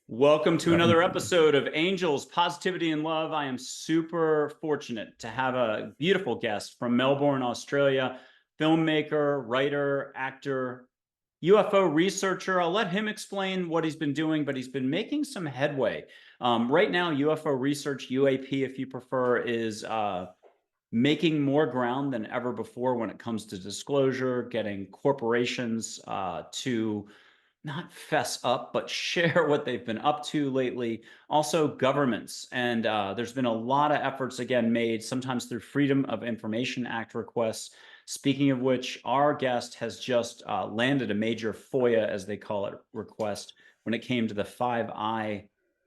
Welcome to another episode of Angels, Positivity and Love. I am super fortunate to have a beautiful guest from Melbourne, Australia, filmmaker, writer, actor, UFO researcher. I'll let him explain what he's been doing, but he's been making some headway. Right now, UFO research, UAP, if you prefer, is making more ground than ever before when it comes to disclosure, getting corporations to not fess up, but share what they've been up to lately. Also, governments. And there's been a lot of efforts, again, made sometimes through Freedom of Information Act requests. Speaking of which, our guest has just landed a major FOIA, as they call it, request when it came to the Five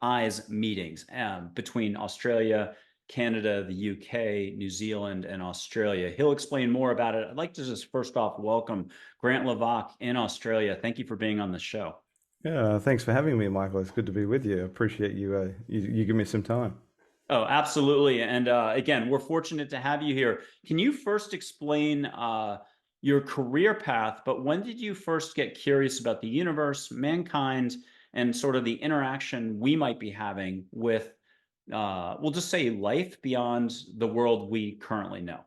Eyes meetings between Australia, Canada, the UK, New Zealand, and Australia. He'll explain more about it. I'd like to just first off welcome Grant LAVAC in Australia. Thank you for being on the show. Yeah, thanks for having me, Michael. It's good to be with you. I appreciate you give me some time. Oh, absolutely. And again, we're fortunate to have you here. Can you first explain your career path, but when did you first get curious about the universe, mankind, and sort of the interaction we might be having with, we'll just say, life beyond the world we currently know?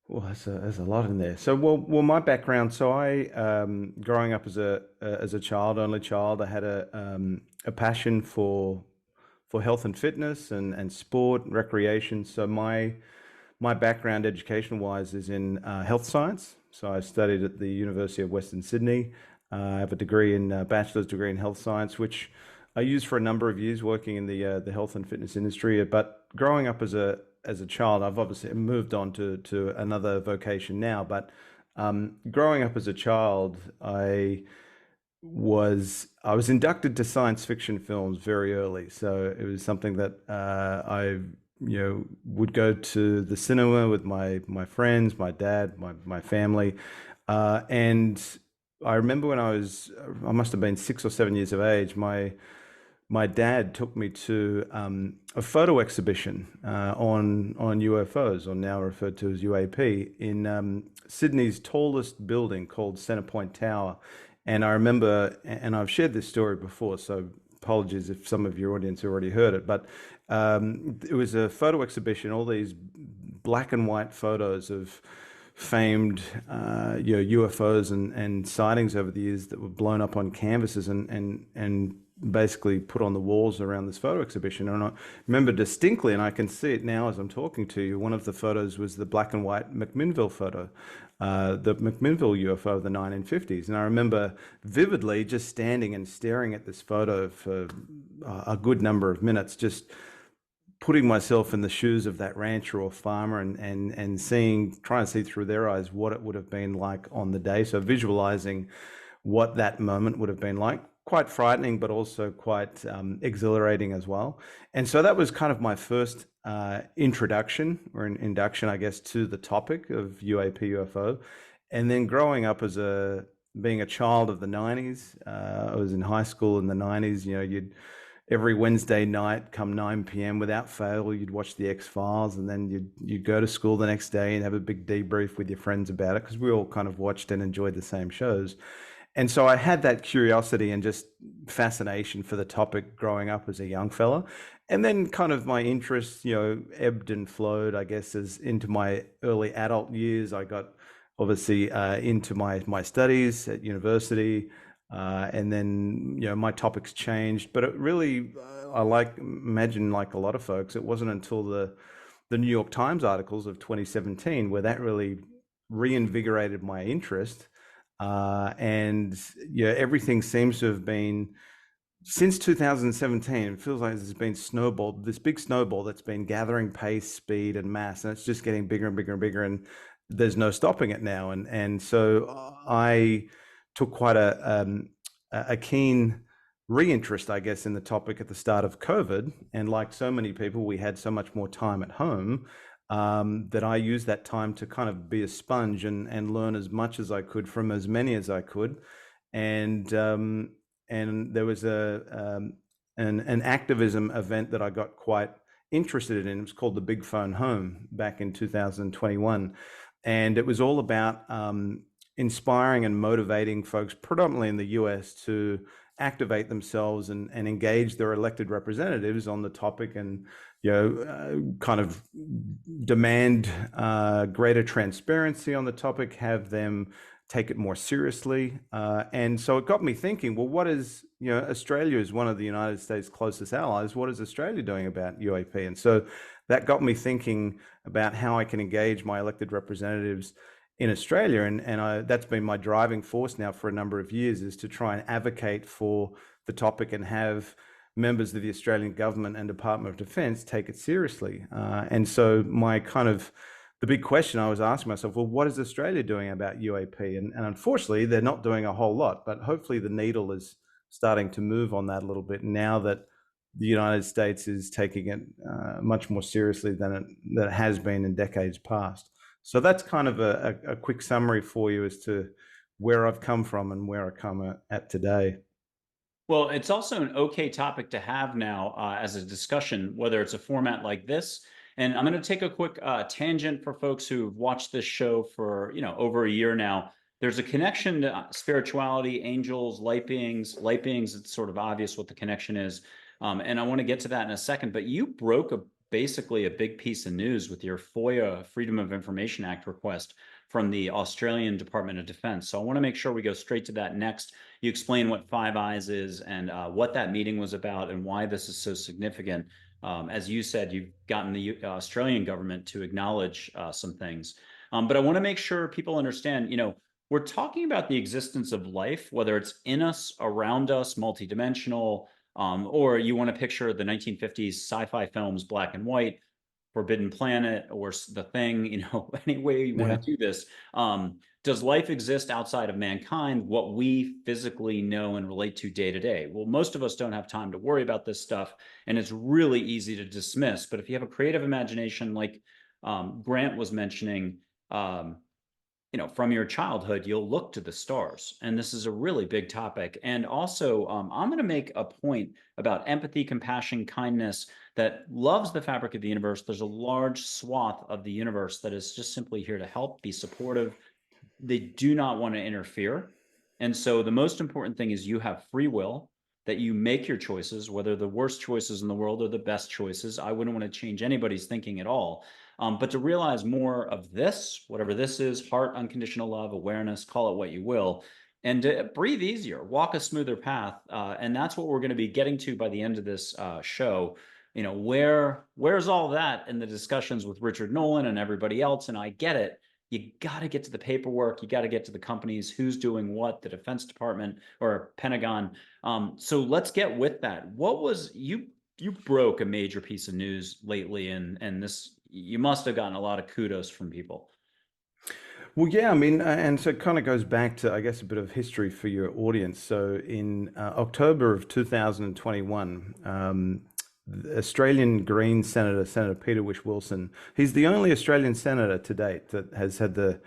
Well, there's a lot in there. So, my background. So, growing up as a child, only child, I had a passion for health and fitness and sport, recreation. So, my background, education wise, is in health science. So, I studied at the University of Western Sydney. I have a degree in bachelor's degree in health science, which I used for a number of years working in the health and fitness industry. But growing up as a child, I've obviously moved on to another vocation now. But growing up as a child, I was inducted to science fiction films very early. So it was something that I would go to the cinema with my friends, my dad, my family, and I remember when I must have been 6 or 7 years of age. My dad took me to a photo exhibition on UFOs, or now referred to as UAP, in Sydney's tallest building called Centrepoint Tower. And I remember, and I've shared this story before, so apologies if some of your audience already heard it, but it was a photo exhibition, all these black and white photos of famed UFOs and sightings over the years that were blown up on canvases and basically put on the walls around this photo exhibition. And I remember distinctly, and I can see it now as I'm talking to you, one of the photos was the black and white McMinnville photo, the McMinnville UFO of the 1950s. And I remember vividly just standing and staring at this photo for a good number of minutes, just putting myself in the shoes of that rancher or farmer and trying to see through their eyes what it would have been like on the day. So visualizing what that moment would have been like, quite frightening, but also quite exhilarating as well. And so that was kind of my first introduction or an induction, I guess, to the topic of UAP UFO. And then growing up being a child of the 90s, I was in high school in the 90s, every Wednesday night, come 9 p.m. without fail, you'd watch the X-Files, and then you'd go to school the next day and have a big debrief with your friends about it, because we all kind of watched and enjoyed the same shows. And so I had that curiosity and just fascination for the topic growing up as a young fella. And then kind of my interest, ebbed and flowed, I guess, as into my early adult years. I got obviously into my studies at university. And then, my topics changed, but it really, imagine like a lot of folks, it wasn't until the New York Times articles of 2017 where that really reinvigorated my interest. And everything seems to have been, since 2017, it feels like there's been this big snowball that's been gathering pace, speed, and mass, and it's just getting bigger and bigger and bigger, and there's no stopping it now. And so I took quite a keen reinterest, I guess, in the topic at the start of COVID. And like so many people, we had so much more time at home that I used that time to kind of be a sponge and learn as much as I could from as many as I could. And there was an activism event that I got quite interested in. It was called the Big Phone Home back in 2021. And it was all about inspiring and motivating folks, predominantly in the US, to activate themselves and engage their elected representatives on the topic, and kind of demand greater transparency on the topic, have them take it more seriously. And so it got me thinking, well, what is, Australia is one of the United States' closest allies. What is Australia doing about UAP? And so that got me thinking about how I can engage my elected representatives in Australia. And that's been my driving force now for a number of years, is to try and advocate for the topic and have members of the Australian government and Department of Defence take it seriously. And so the big question I was asking myself, well, what is Australia doing about UAP? And unfortunately, they're not doing a whole lot, but hopefully the needle is starting to move on that a little bit now that the United States is taking it much more seriously than it has been in decades past. So that's kind of a quick summary for you as to where I've come from and where I come at today. Well, it's also an okay topic to have now as a discussion, whether it's a format like this. And I'm going to take a quick tangent for folks who've watched this show for over a year now. There's a connection to spirituality, angels, light beings. Light beings, it's sort of obvious what the connection is. And I want to get to that in a second. But you broke basically a big piece of news with your FOIA, Freedom of Information Act request from the Australian Department of Defence. So I want to make sure we go straight to that next. You explain what Five Eyes is and what that meeting was about and why this is so significant. As you said, you've gotten the Australian government to acknowledge some things. But I want to make sure people understand, we're talking about the existence of life, whether it's in us, around us, multidimensional, or you want to picture the 1950s sci-fi films, black and white, Forbidden Planet or The Thing, any way you want to do this. Does life exist outside of mankind, what we physically know and relate to day to day? Well, most of us don't have time to worry about this stuff, and it's really easy to dismiss. But if you have a creative imagination, like Grant was mentioning, from your childhood, you'll look to the stars. And this is a really big topic. And also, I'm going to make a point about empathy, compassion, kindness that loves the fabric of the universe. There's a large swath of the universe that is just simply here to help, be supportive. They do not want to interfere. And so the most important thing is you have free will, that you make your choices, whether the worst choices in the world or the best choices. I wouldn't want to change anybody's thinking at all. But to realize more of this, whatever this is, heart, unconditional love, awareness, call it what you will, and to breathe easier, walk a smoother path. And that's what we're going to be getting to by the end of this show. Where's all that in the discussions with Richard Nolan and everybody else? And I get it. You got to get to the paperwork. You got to get to the companies, who's doing what, the Defense Department or Pentagon. So let's get with that. What was you broke a major piece of news lately, and this, you must have gotten a lot of kudos from people. Well, yeah, I mean, and so it kind of goes back to, I guess, a bit of history for your audience. So in October of 2021, the Australian Green Senator Peter Whish-Wilson, he's the only Australian senator to date that has had the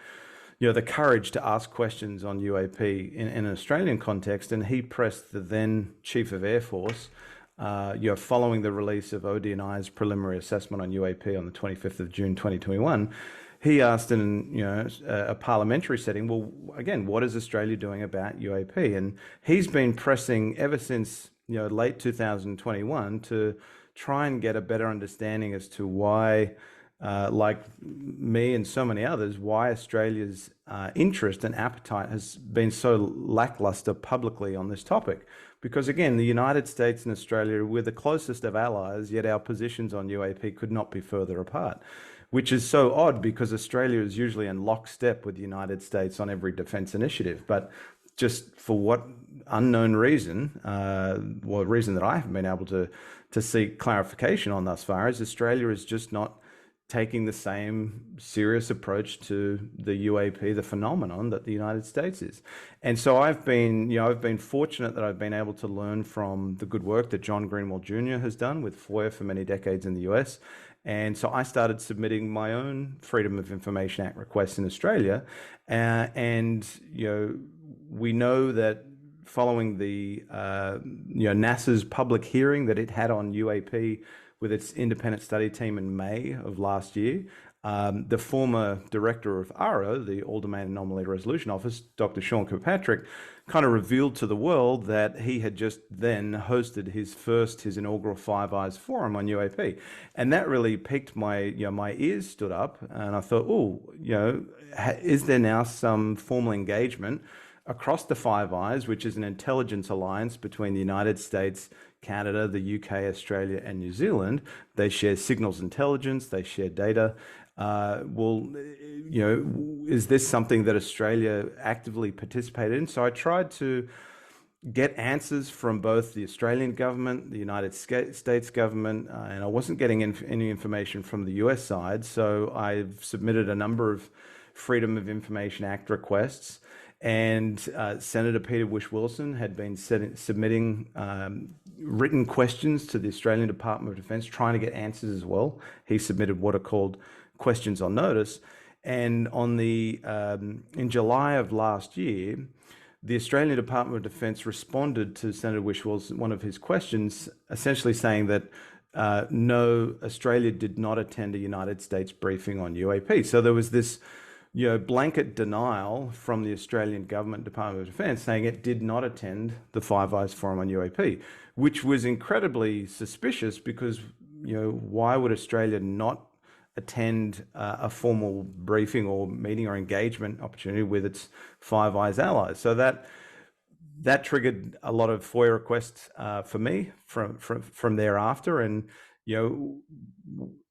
courage to ask questions on UAP in an Australian context, and he pressed the then Chief of Air Force, following the release of ODNI's preliminary assessment on UAP on the 25th of June 2021. He asked in a parliamentary setting, well, again, what is Australia doing about UAP? And he's been pressing ever since late 2021 to try and get a better understanding as to why, like me and so many others, why Australia's interest and appetite has been so lackluster publicly on this topic. Because again, the United States and Australia, we're the closest of allies, yet our positions on UAP could not be further apart, which is so odd because Australia is usually in lockstep with the United States on every defense initiative. But just for what unknown reason, reason that I haven't been able to seek clarification on thus far, is Australia is just not taking the same serious approach to the UAP, the phenomenon that the United States is. And so I've been fortunate that I've been able to learn from the good work that John Greenwald Jr. has done with FOIA for many decades in the US. And so I started submitting my own Freedom of Information Act requests in Australia. We know that following the NASA's public hearing that it had on UAP with its independent study team in May of last year, The former director of ARO, the All-Domain Anomaly Resolution Office, Dr. Sean Kirkpatrick, kind of revealed to the world that he had just then hosted his inaugural Five Eyes forum on UAP. And that really piqued my ears stood up, and I thought, oh, is there now some formal engagement across the Five Eyes, which is an intelligence alliance between the United States, Canada, the UK, Australia, and New Zealand? They share signals intelligence, they share data. Is this something that Australia actively participated in? So I tried to get answers from both the Australian government, the United States government, and I wasn't getting any information from the US side. So I've submitted a number of Freedom of Information Act requests. And Senator Peter Whish-Wilson had been submitting written questions to the Australian Department of Defence, trying to get answers as well. He submitted what are called questions on notice. And in July of last year, the Australian Department of Defence responded to Senator Whish-Wilson, one of his questions, essentially saying that no, Australia did not attend a United States briefing on UAP. So there was this blanket denial from the Australian Government Department of Defence saying it did not attend the Five Eyes Forum on UAP, which was incredibly suspicious because, why would Australia not attend a formal briefing or meeting or engagement opportunity with its Five Eyes allies? So that triggered a lot of FOIA requests for me from thereafter, and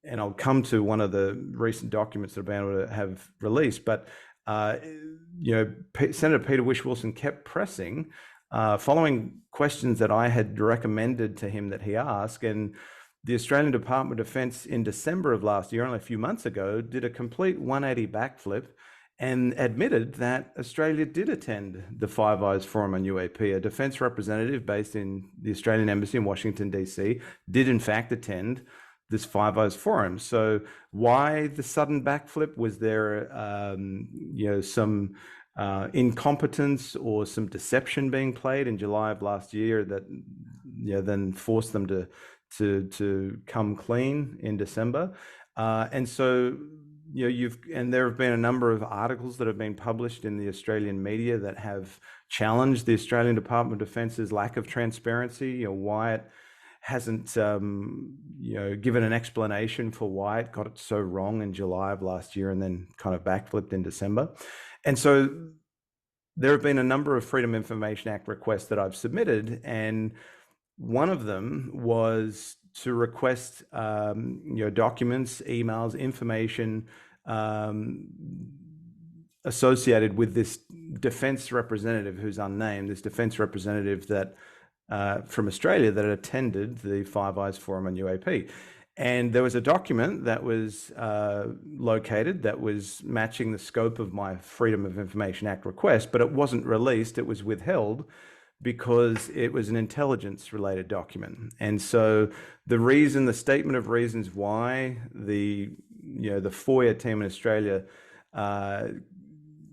and I'll come to one of the recent documents that I've been able to have released. But Senator Peter Whish-Wilson kept pressing, following questions that I had recommended to him that he ask, and the Australian Department of Defence in December of last year, only a few months ago, did a complete 180 backflip and admitted that Australia did attend the Five Eyes Forum on UAP. A defence representative based in the Australian Embassy in Washington, D.C., did in fact attend this Five Eyes Forum. So why the sudden backflip? Was there, some incompetence or some deception being played in July of last year that then forced them to come clean in December? And so there have been a number of articles that have been published in the Australian media that have challenged the Australian Department of Defence's lack of transparency, why it hasn't given an explanation for why it got it so wrong in July of last year and then kind of backflipped in December. And so there have been a number of Freedom of Information Act requests that I've submitted, and one of them was to request documents, emails, information associated with this defense representative who's unnamed, this defense representative that from Australia that had attended the Five Eyes Forum on UAP. And there was a document that was located that was matching the scope of my Freedom of Information Act request, but it wasn't released. It was withheld because it was an intelligence related document. And so the statement of reasons why the FOIA team in Australia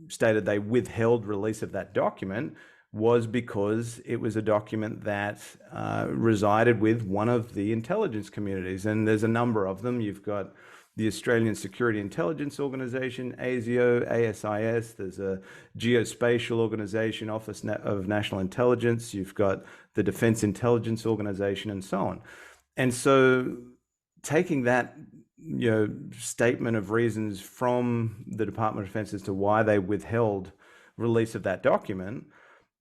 stated they withheld release of that document was because it was a document that resided with one of the intelligence communities. And there's a number of them. You've got the Australian Security Intelligence Organisation, ASIO, ASIS. There's a Geospatial Organisation, Office of National Intelligence. You've got the Defence Intelligence Organisation, and so on. And so taking that statement of reasons from the Department of Defence as to why they withheld release of that document,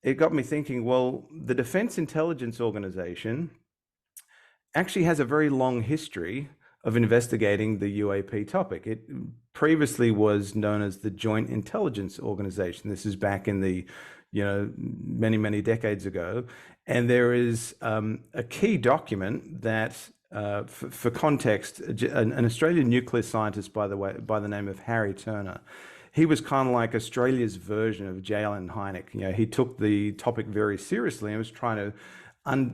it got me thinking, well, the Defence Intelligence Organisation actually has a very long history of investigating the UAP topic. It previously was known as the Joint Intelligence Organization. This is back in the, many, many decades ago. And there is a key document that, for context, an Australian nuclear scientist, by the way, by the name of Harry Turner, he was kind of like Australia's version of J.L.N. Hynek. He took the topic very seriously and was trying to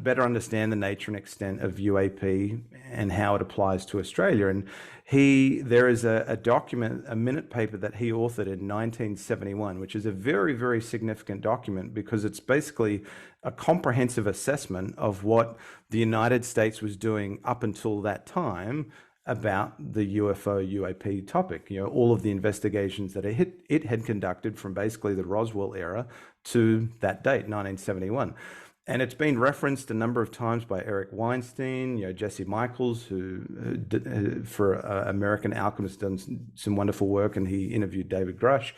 better understand the nature and extent of UAP and how it applies to Australia. And there is a document, a minute paper that he authored in 1971, which is a very, very significant document because it's basically a comprehensive assessment of what the United States was doing up until that time about the UFO UAP topic. All of the investigations that it had conducted from basically the Roswell era to that date, 1971. And it's been referenced a number of times by Eric Weinstein, Jesse Michaels, who for American Alchemist done some wonderful work, and he interviewed David Grush.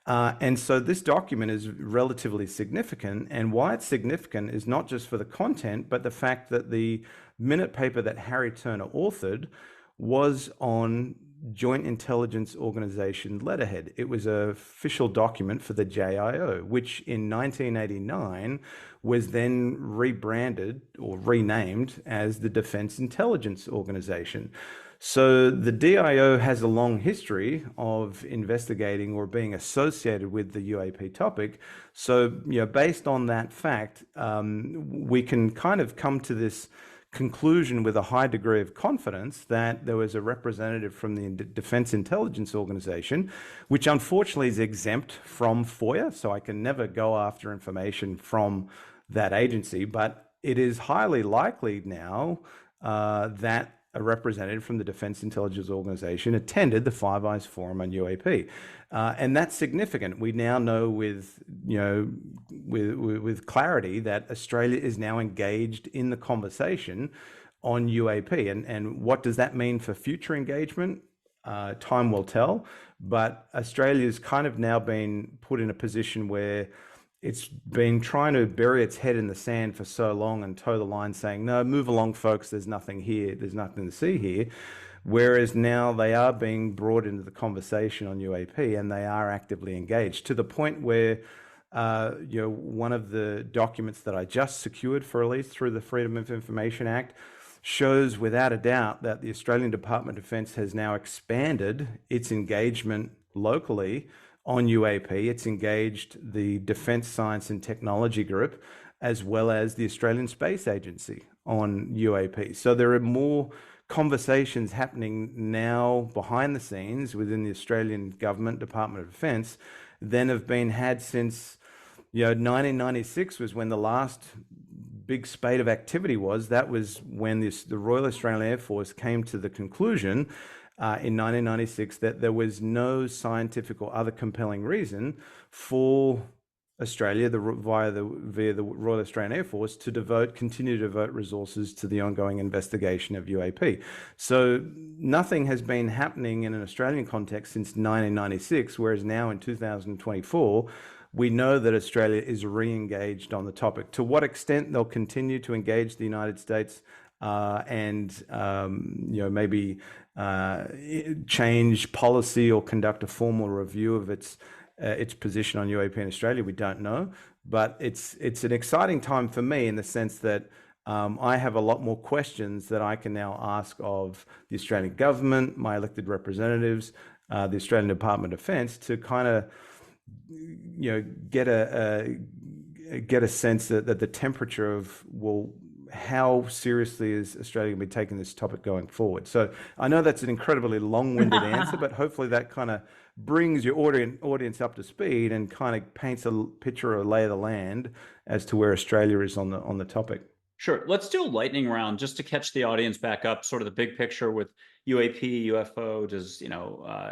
And so this document is relatively significant. And why it's significant is not just for the content, but the fact that the minute paper that Harry Turner authored was on Joint Intelligence Organization letterhead. It was an official document for the JIO, which in 1989 was then rebranded or renamed as the Defense Intelligence Organization. So the DIO has a long history of investigating or being associated with the UAP topic. So, based on that fact, we can kind of come to this conclusion with a high degree of confidence that there was a representative from the Defense Intelligence Organization, which unfortunately is exempt from FOIA, so I can never go after information from that agency, but it is highly likely now that a representative from the Defense Intelligence Organization attended the Five Eyes Forum on UAP. And that's significant. We now know with clarity that Australia is now engaged in the conversation on UAP. And what does that mean for future engagement? Time will tell. But Australia's kind of now been put in a position where it's been trying to bury its head in the sand for so long and toe the line saying, no, move along, folks, there's nothing here, there's nothing to see here. Whereas now they are being brought into the conversation on UAP and they are actively engaged to the point where, one of the documents that I just secured for release through the Freedom of Information Act shows without a doubt that the Australian Department of Defence has now expanded its engagement locally on UAP. It's engaged the Defence Science and Technology Group as well as the Australian Space Agency on UAP. So there are more conversations happening now behind the scenes within the Australian Government, Department of Defence, than have been had since 1996 was when the last big spate of activity was. That was when the Royal Australian Air Force came to the conclusion in 1996 that there was no scientific or other compelling reason for Australia, via the Royal Australian Air Force, to continue to devote resources to the ongoing investigation of UAP. So nothing has been happening in an Australian context since 1996, whereas now in 2024, we know that Australia is re-engaged on the topic. To what extent they'll continue to engage the United States and maybe change policy or conduct a formal review of its position on UAP in Australia, we don't know. But it's an exciting time for me in the sense that I have a lot more questions that I can now ask of the Australian government, my elected representatives, the Australian Department of Defence, to kind of get a sense that the temperature of, well, how seriously is Australia going to be taking this topic going forward? So I know that's an incredibly long-winded answer, but hopefully that kind of brings your audience up to speed and kind of paints a picture or lay of the land as to where Australia is on the topic. Sure. Let's do a lightning round just to catch the audience back up, sort of the big picture with UAP, UFO. Does,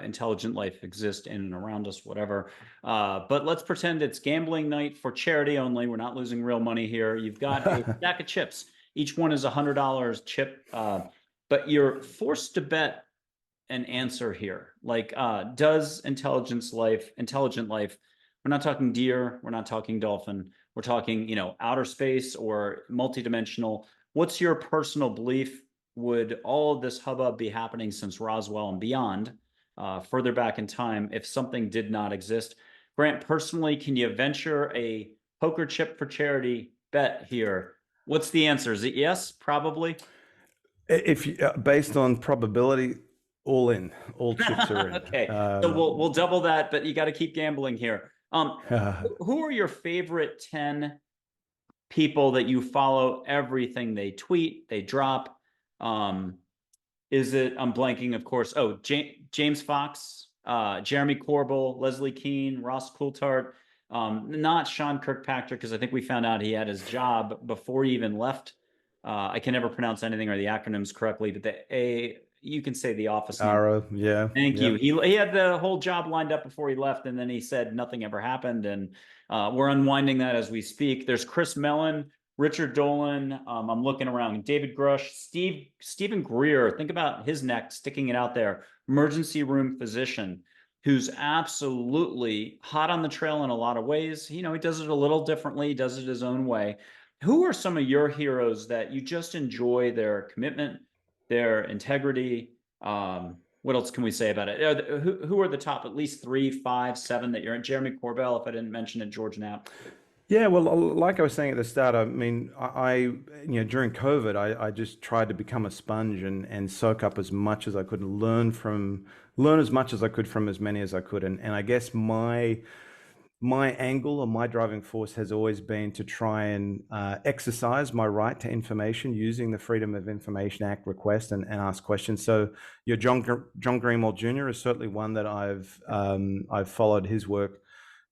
intelligent life exist in and around us, whatever. But let's pretend it's gambling night for charity only. We're not losing real money here. You've got a stack of chips. Each one is $100 chip. But you're forced to bet an answer here. Like, does intelligent life, we're not talking deer, we're not talking dolphin, we're talking, outer space or multidimensional. What's your personal belief? Would all of this hubbub be happening since Roswell and beyond, further back in time, if something did not exist? Grant, personally, can you venture a poker chip for charity bet here? What's the answer? Is it yes? Probably. If based on probability, all chips are in. Okay, so we'll double that, but you got to keep gambling here. Who are your favorite 10 people that you follow everything they tweet, they drop? Is it, I'm blanking, of course. Oh, James Fox, Jeremy Corbell, Leslie Keane, Ross Coulthard, not Sean Kirkpatrick, because I think we found out he had his job before he even left. I can never pronounce anything or the acronyms correctly, but the you can say the office name. Arrow, yeah. Thank you. Yep. He had the whole job lined up before he left, and then he said nothing ever happened. And we're unwinding that as we speak. There's Chris Mellon, Richard Dolan. I'm looking around. David Grush, Stephen Greer. Think about his neck sticking it out there. Emergency room physician, who's absolutely hot on the trail in a lot of ways. You know, he does it a little differently. He does it his own way. Who are some of your heroes that you just enjoy their commitment, their integrity? What else can we say about it? Who are the top at least 3, 5, 7 that you're in? Jeremy Corbell, if I didn't mention it, George Knapp. Yeah, well, like I was saying at the start, I mean, during COVID, I just tried to become a sponge and soak up as much as I could and learn as much as I could from as many as I could. And I guess my angle or my driving force has always been to try and exercise my right to information using the Freedom of Information Act request and ask questions. So, John Greenwald Jr. is certainly one that I've followed his work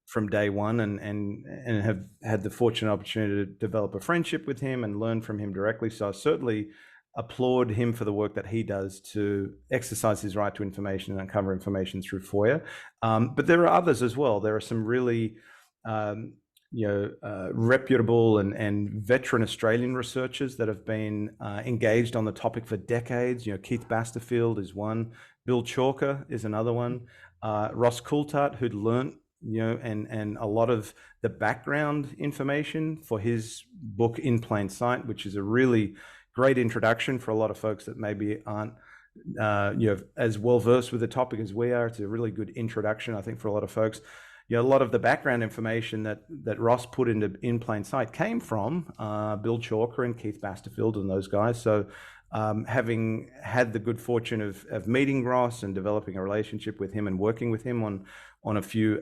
from day one and have had the fortunate opportunity to develop a friendship with him and learn from him directly. So I certainly applaud him for the work that he does to exercise his right to information and uncover information through FOIA. But there are others as well. There are some really reputable and veteran Australian researchers that have been engaged on the topic for decades. Keith Basterfield is one. Bill Chalker is another one. Ross Coulthart, who'd learnt and a lot of the background information for his book In Plain Sight, which is a really great introduction for a lot of folks that maybe aren't as well versed with the topic as we are. It's a really good introduction, I think, for a lot of folks. A lot of the background information that Ross put into In Plain Sight came from Bill Chalker and Keith Basterfield and those guys. So having had the good fortune of meeting Ross and developing a relationship with him and working with him on a few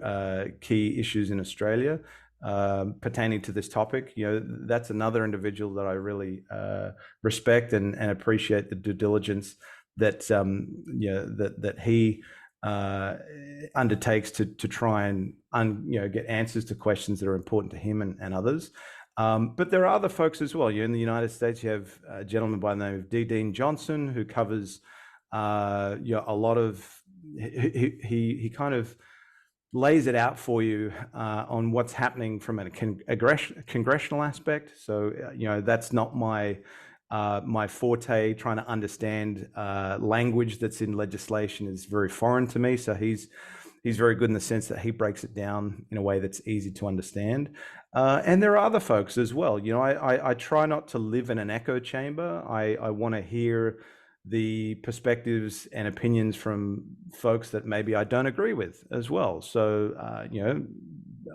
key issues in Australia pertaining to this topic, that's another individual that I really respect and appreciate the due diligence that that he undertakes to try and get answers to questions that are important to him and others. But there are other folks as well. In the United States, you have a gentleman by the name of D. Dean Johnson, who covers a lot of. He kind of lays it out for you on what's happening from a congressional aspect. So that's not my forte. Trying to understand language that's in legislation is very foreign to me. So he's very good in the sense that he breaks it down in a way that's easy to understand. And there are other folks as well. I try not to live in an echo chamber. I want to hear the perspectives and opinions from folks that maybe I don't agree with as well. So,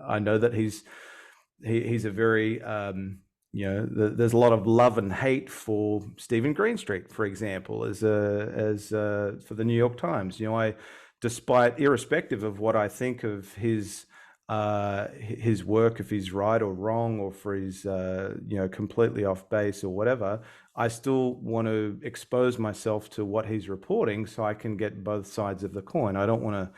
I know that he's a very, there's a lot of love and hate for Stephen Greenstreet, for example, as for the New York Times. Despite, irrespective of what I think of his work, if he's right or wrong, or for his completely off base or whatever, I still want to expose myself to what he's reporting so I can get both sides of the coin. I don't want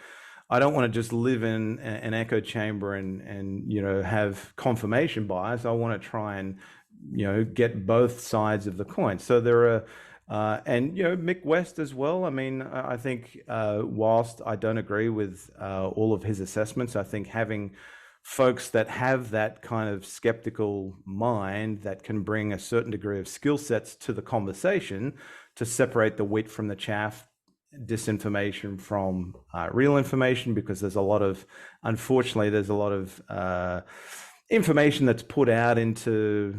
to just live in an echo chamber and have confirmation bias. I want to try and get both sides of the coin. So there are and Mick West as well. I mean, I think whilst I don't agree with all of his assessments, I think having folks that have that kind of skeptical mind that can bring a certain degree of skill sets to the conversation to separate the wheat from the chaff, disinformation from real information, because unfortunately, there's a lot of information that's put out into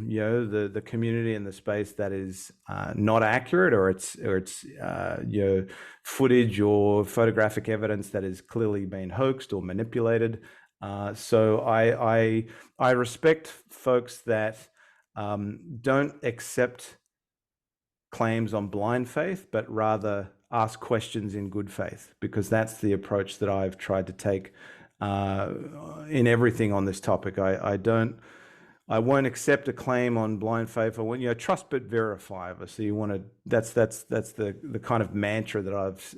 the community and the space that is not accurate, or it's footage or photographic evidence that has clearly been hoaxed or manipulated. So I respect folks that don't accept claims on blind faith, but rather ask questions in good faith, because that's the approach that I've tried to take in everything on this topic. I won't accept a claim on blind faith. I want trust but verify. Obviously, you want to. That's the kind of mantra that I've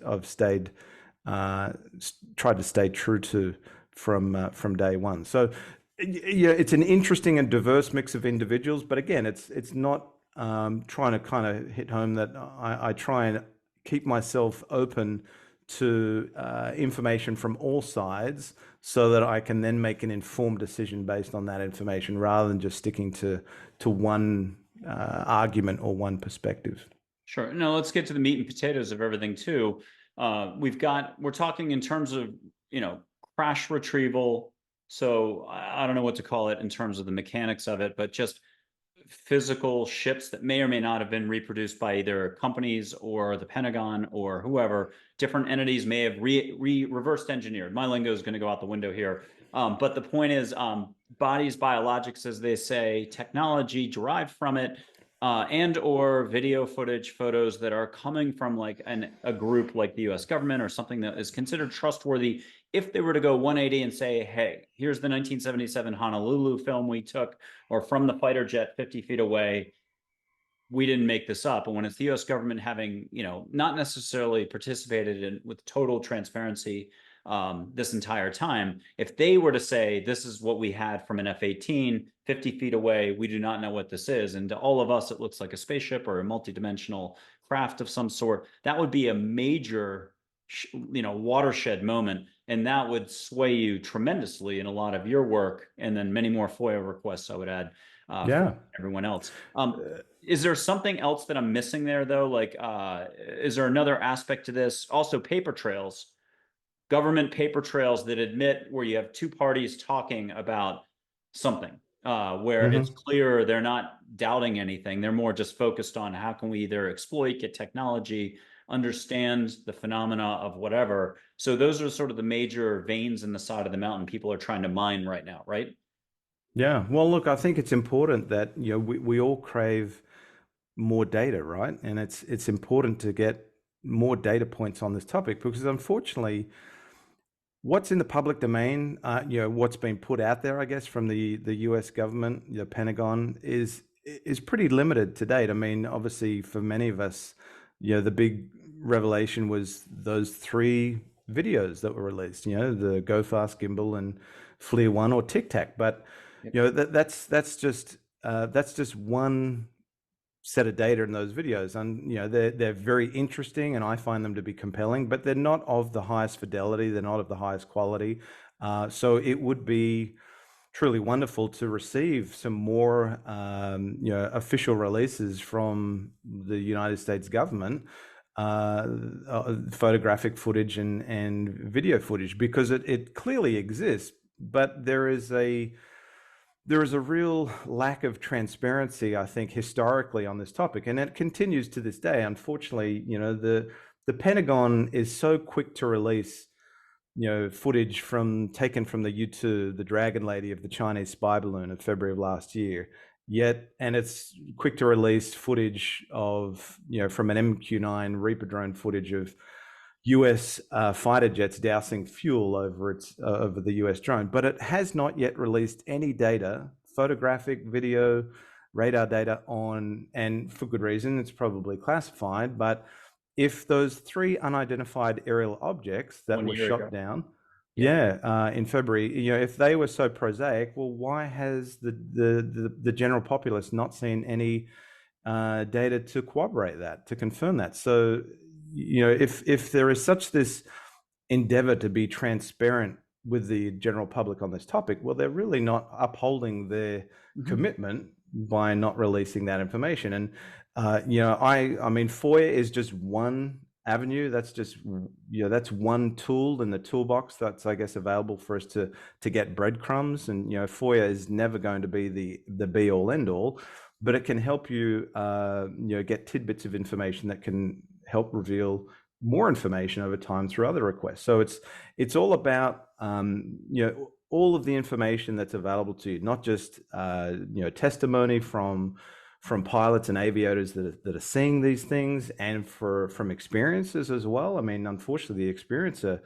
tried to stay true to from day one. So it's an interesting and diverse mix of individuals, but again, it's not trying to kind of hit home that I try and keep myself open to information from all sides so that I can then make an informed decision based on that information rather than just sticking to one argument or one perspective. Sure. Now let's get to the meat and potatoes of everything too. We're talking in terms of, crash retrieval. So I don't know what to call it in terms of the mechanics of it, but just physical ships that may or may not have been reproduced by either companies or the Pentagon or whoever. Different entities may have reversed engineered. My lingo is going to go out the window here. But the point is, bodies, biologics, as they say, technology derived from it, and or video footage, photos that are coming from like a group like the US government or something that is considered trustworthy. If they were to go 180 and say, hey, here's the 1977 Honolulu film we took, or from the fighter jet 50 feet away, we didn't make this up. And when it's the US government having, not necessarily participated in with total transparency this entire time, if they were to say, this is what we had from an F-18, 50 feet away, we do not know what this is. And to all of us, it looks like a spaceship or a multidimensional craft of some sort. That would be a major, watershed moment. And that would sway you tremendously in a lot of your work. And then many more FOIA requests, I would add, for everyone else. Is there something else that I'm missing there, though? Like, is there another aspect to this? Also, paper trails, government paper trails that admit where you have two parties talking about something, where it's clear they're not doubting anything. They're more just focused on how can we either exploit, get technology, understand the phenomena of whatever. So those are sort of the major veins in the side of the mountain people are trying to mine right now, right? Yeah. Well, look, I think it's important that we all crave more data, right? And it's important to get more data points on this topic because unfortunately, what's in the public domain, what's been put out there, I guess, from the U.S. government, the Pentagon, is pretty limited to date. I mean, obviously, for many of us, the big revelation was those 3 videos that were released. The Go Fast Gimbal and FLIR 1 or Tic Tac. But that's just one set of data in those videos, and they're very interesting and I find them to be compelling, but they're not of the highest fidelity, they're not of the highest quality. So it would be truly wonderful to receive some more official releases from the United States government, photographic footage and video footage, because it clearly exists, but there is a real lack of transparency, I think, historically on this topic, and it continues to this day. Unfortunately, the Pentagon is so quick to release, footage taken from the U-2, the Dragon Lady of the Chinese spy balloon of February of last year. And it's quick to release footage of, from an MQ-9 Reaper drone footage of US fighter jets dousing fuel over the US drone, but it has not yet released any data, photographic, video, radar data on, and for good reason, it's probably classified, but if those 3 unidentified aerial objects that were shot down, in February, if they were so prosaic, well, why has the general populace not seen any data to corroborate that, to confirm that? So, if there is such this endeavor to be transparent with the general public on this topic, well, they're really not upholding their commitment by not releasing that information. And I mean, FOIA is just one avenue. That's just that's one tool in the toolbox that's, I guess, available for us to get breadcrumbs. And FOIA is never going to be the be all end all, but it can help you get tidbits of information that can help reveal more information over time through other requests. So it's all about all of the information that's available to you, not just testimony from pilots and aviators that are seeing these things, and from experiences as well. I mean, unfortunately, the experiencer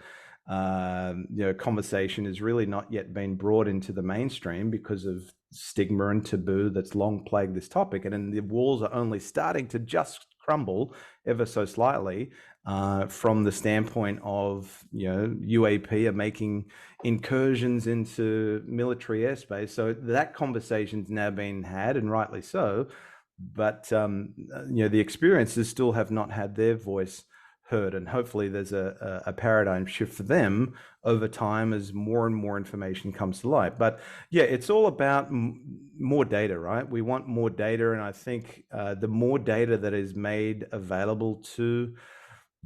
conversation has really not yet been brought into the mainstream because of stigma and taboo that's long plagued this topic, and then the walls are only starting to just crumble ever so slightly from the standpoint of UAP are making incursions into military airspace. So that conversation's now been had, and rightly so, but the experiencers still have not had their voice heard. And hopefully there's a paradigm shift for them over time as more and more information comes to light. But yeah, it's all about more data, right? We want more data. And I think the more data that is made available to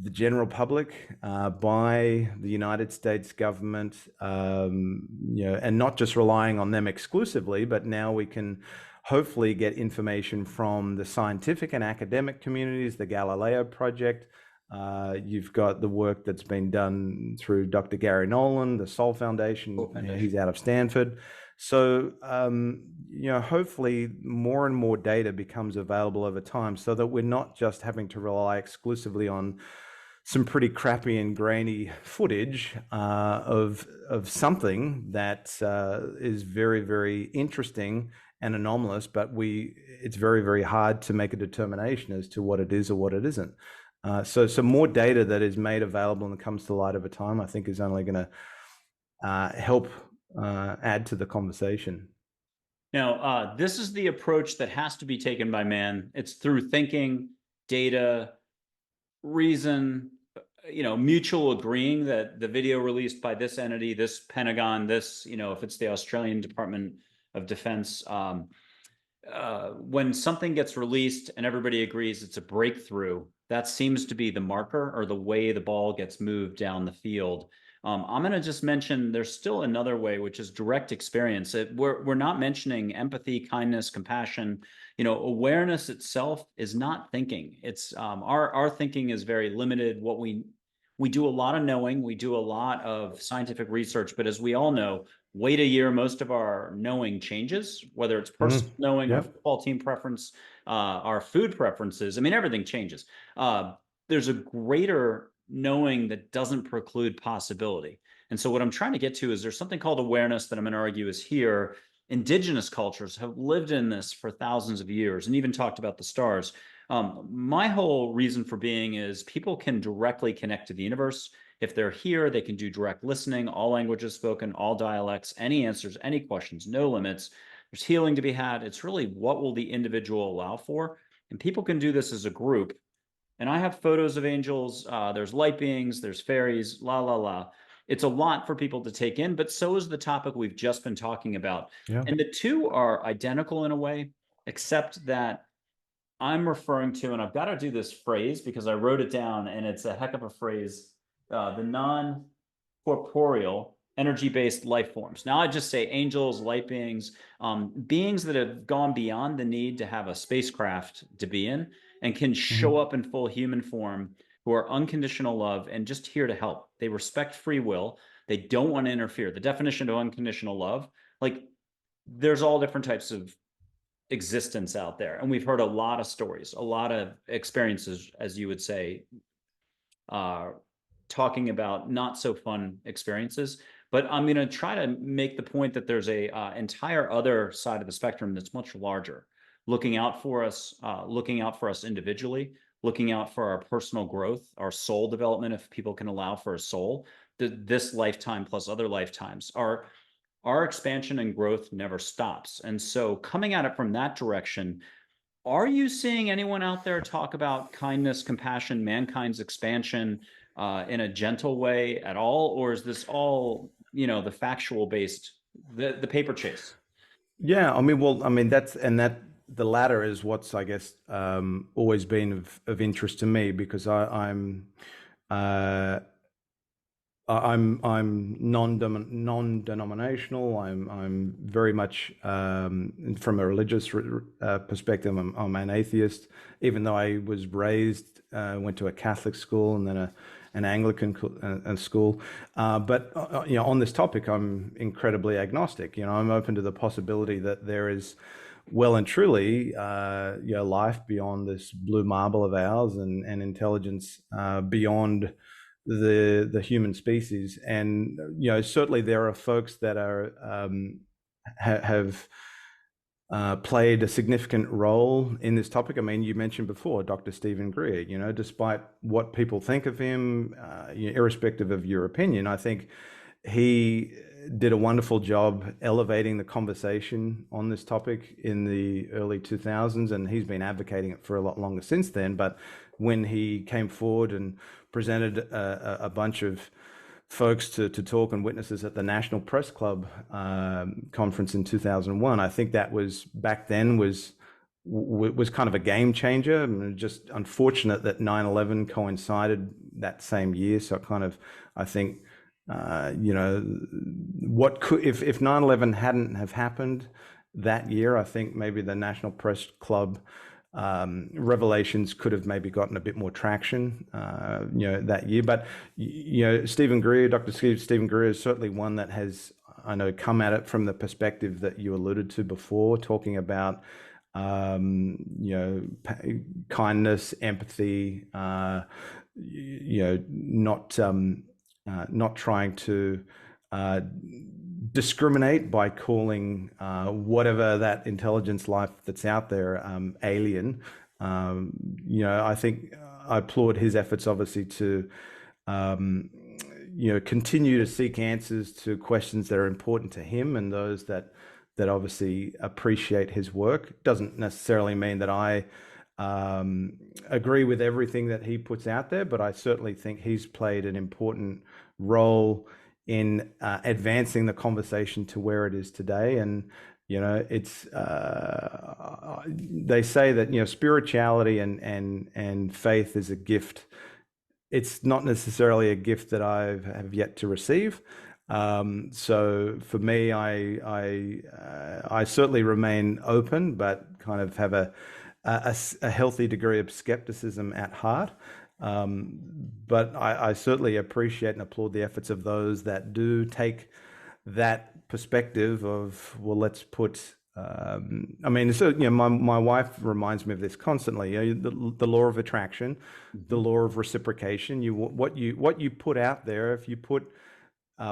the general public by the United States government, and not just relying on them exclusively, but now we can hopefully get information from the scientific and academic communities, the Galileo Project. You've got the work that's been done through Dr. Gary Nolan, the Sol Foundation. He's out of Stanford. So, hopefully more and more data becomes available over time so that we're not just having to rely exclusively on some pretty crappy and grainy footage of something that is very, very interesting and anomalous, but it's very, very hard to make a determination as to what it is or what it isn't. So some more data that is made available and comes to light over time, I think, is only going to help add to the conversation. Now, this is the approach that has to be taken by man. It's through thinking, data, reason, mutual agreeing that the video released by this entity, this Pentagon, this, if it's the Australian Department of Defense, when something gets released and everybody agrees it's a breakthrough, that seems to be the marker or the way the ball gets moved down the field. I'm going to just mention there's still another way, which is direct experience. We're not mentioning empathy, kindness, compassion. Awareness itself is not thinking. It's our thinking is very limited. What we do a lot of knowing, we do a lot of scientific research, but as we all know, wait a year, most of our knowing changes, whether it's personal knowing, our football team preference, our food preferences. I mean, everything changes. There's a greater knowing that doesn't preclude possibility. And so what I'm trying to get to is there's something called awareness that I'm going to argue is here. Indigenous cultures have lived in this for thousands of years and even talked about the stars. My whole reason for being is people can directly connect to the universe. If they're here, they can do direct listening, all languages spoken, all dialects, any answers, any questions, no limits. There's healing to be had. It's really what will the individual allow for? And people can do this as a group. And I have photos of angels. There's light beings, there's fairies, la, la, la. It's a lot for people to take in, but so is the topic we've just been talking about. Yeah. And the two are identical in a way, except that I'm referring to, and I've got to do this phrase because I wrote it down and it's a heck of a phrase, the non-corporeal energy-based life forms. Now I just say angels, light beings, beings that have gone beyond the need to have a spacecraft to be in and can show up in full human form, who are unconditional love and just here to help. They respect free will. They don't want to interfere. The definition of unconditional love, like there's all different types of existence out there. And we've heard a lot of stories, a lot of experiences, as you would say, talking about not so fun experiences. But I'm going to try to make the point that there's a entire other side of the spectrum that's much larger, looking out for us individually, looking out for our personal growth, our soul development, if people can allow for a soul, this lifetime plus other lifetimes. Our expansion and growth never stops. And so coming at it from that direction, are you seeing anyone out there talk about kindness, compassion, mankind's expansion in a gentle way at all? Or is this all, the factual based, the paper chase? Yeah, I mean, the latter is what's, I guess, always been of interest to me because I'm non-denominational. I'm very much from a religious perspective. I'm an atheist, even though I was raised, went to a Catholic school and then an Anglican school. But on this topic, I'm incredibly agnostic. I'm open to the possibility that there is well and truly life beyond this blue marble of ours and intelligence beyond the human species. And certainly there are folks that are have played a significant role in this topic. I mean, you mentioned before Dr. Stephen Greer. Despite what people think of him, irrespective of your opinion, I think he did a wonderful job elevating the conversation on this topic in the early 2000s, and he's been advocating it for a lot longer since then. But when he came forward and presented a bunch of folks to talk and witnesses at the National Press Club conference in 2001, I think that was back then was kind of a game changer. I mean, just unfortunate that 9/11 coincided that same year. So kind of, I think, you know, what could, if 9/11 hadn't have happened that year, I think maybe the National Press Club revelations could have maybe gotten a bit more traction, you know, that year. But, you know, Stephen Greer, Stephen Greer is certainly one that has, I know, come at it from the perspective that you alluded to before, talking about, you know, kindness, empathy, you know, not trying to discriminate by calling whatever that intelligence life that's out there alien. You know, I think I applaud his efforts, obviously, to you know, continue to seek answers to questions that are important to him and those that obviously appreciate his work. Doesn't necessarily mean that I agree with everything that he puts out there, but I certainly think he's played an important role in advancing the conversation to where it is today. And, you know, it's they say that, you know, spirituality and faith is a gift. It's not necessarily a gift that I have yet to receive. So for me, I certainly remain open, but kind of have a healthy degree of skepticism at heart. But I certainly appreciate and applaud the efforts of those that do take that perspective of, well, let's put, I mean, so, you know, my wife reminds me of this constantly, you know, the law of attraction, the law of reciprocation. What you put out there, if you put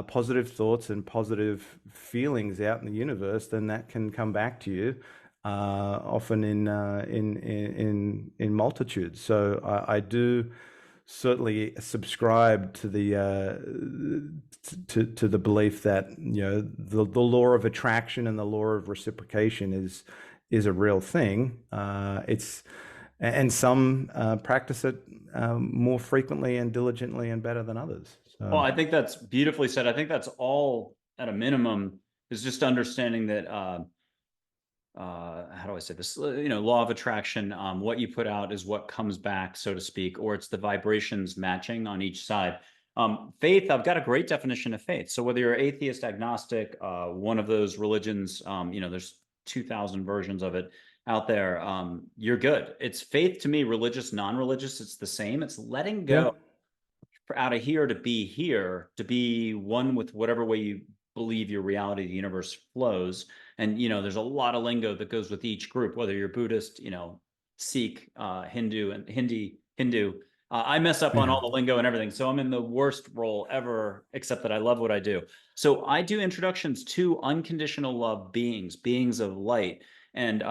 positive thoughts and positive feelings out in the universe, then that can come back to you, often in multitudes. So I do certainly subscribe to the to the belief that, you know, the law of attraction and the law of reciprocation is a real thing. And some practice it more frequently and diligently and better than others. So. Well, I think that's beautifully said. I think that's all at a minimum is just understanding that, how do I say this? You know, law of attraction, what you put out is what comes back, so to speak, or it's the vibrations matching on each side. Faith, I've got a great definition of faith. So whether you're atheist, agnostic, one of those religions, you know, there's 2,000 versions of it out there, you're good. It's faith to me, religious, non-religious, it's the same. It's letting go. Yep. Out of here, to be one with whatever way you believe your reality, the universe flows. And, you know, there's a lot of lingo that goes with each group, whether you're Buddhist, you know, Sikh, Hindu, and Hindu. I mess up on all the lingo and everything. So I'm in the worst role ever, except that I love what I do. So I do introductions to unconditional love beings of light, and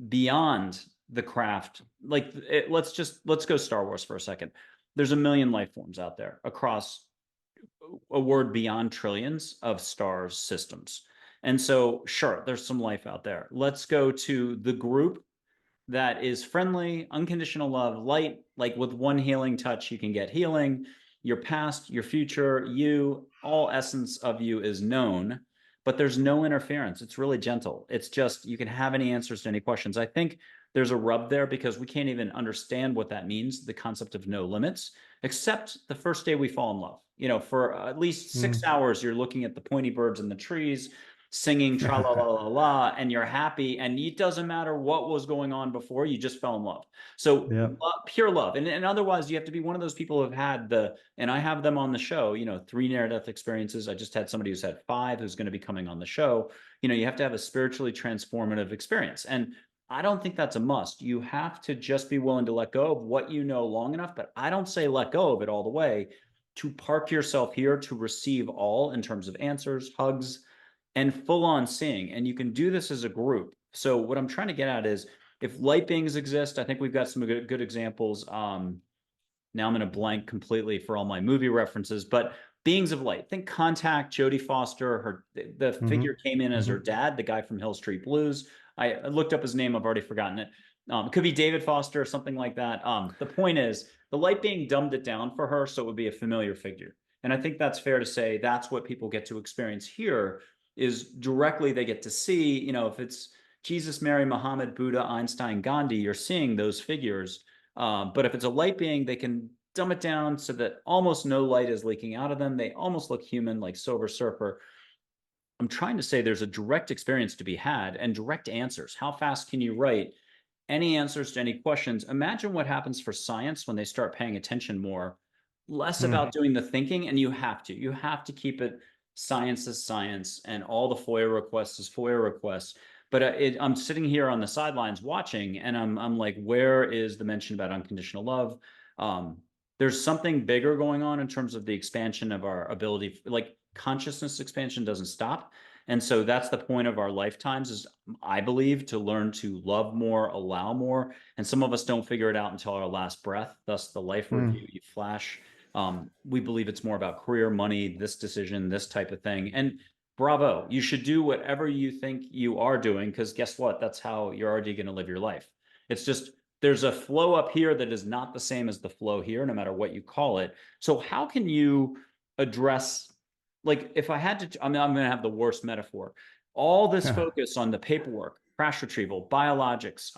beyond the craft. Like, let's go Star Wars for a second. There's a million life forms out there across a word beyond trillions of stars systems. And so, sure, there's some life out there. Let's go to the group that is friendly, unconditional love, light, like with one healing touch, you can get healing. Your past, your future, you, all essence of you is known, but there's no interference. It's really gentle. It's just, you can have any answers to any questions. I think there's a rub there because we can't even understand what that means, the concept of no limits, except the first day we fall in love. You know, for at least 6 hours, you're looking at the pointy birds in the trees, singing tra la la la la, and you're happy. And it doesn't matter what was going on before, you just fell in love. So pure love. And otherwise, you have to be one of those people who have had and I have them on the show, you know, 3 near-death experiences. I just had somebody who's had 5 who's going to be coming on the show. You know, you have to have a spiritually transformative experience. And I don't think that's a must. You have to just be willing to let go of what you know long enough, but I don't say let go of it all the way, to park yourself here to receive all in terms of answers, hugs, and full on seeing. And you can do this as a group. So what I'm trying to get at is, if light beings exist, I think we've got some good examples. Now I'm going to blank completely for all my movie references, but beings of light. Think Contact, Jodie Foster. The Hmm. figure came in as her Hmm. dad, the guy from Hill Street Blues. I looked up his name. I've already forgotten it. It could be David Foster or something like that. The point is, the light being dumbed it down for her, so it would be a familiar figure. And I think that's fair to say that's what people get to experience here is directly they get to see, if it's Jesus, Mary, Muhammad, Buddha, Einstein, Gandhi, you're seeing those figures. But if it's a light being, they can dumb it down so that almost no light is leaking out of them. They almost look human, like Silver Surfer. I'm trying to say there's a direct experience to be had and direct answers. How fast can you write any answers to any questions? Imagine what happens for science when they start paying attention more, less about doing the thinking, and you have to keep it science is science, and all the FOIA requests is FOIA requests. But I'm sitting here on the sidelines watching, and I'm like, where is the mention about unconditional love? Um, there's something bigger going on in terms of the expansion of our ability, like consciousness expansion doesn't stop. And so that's the point of our lifetimes is, I believe, to learn to love more, allow more. And some of us don't figure it out until our last breath. Thus, the life review you flash. We believe it's more about career, money, this decision, this type of thing. And bravo, you should do whatever you think you are doing, because guess what? That's how you're already going to live your life. It's just there's a flow up here that is not the same as the flow here, no matter what you call it. So, how can you address, like, if I had to, I'm going to have the worst metaphor. All this Hmm. focus on the paperwork, crash retrieval, biologics,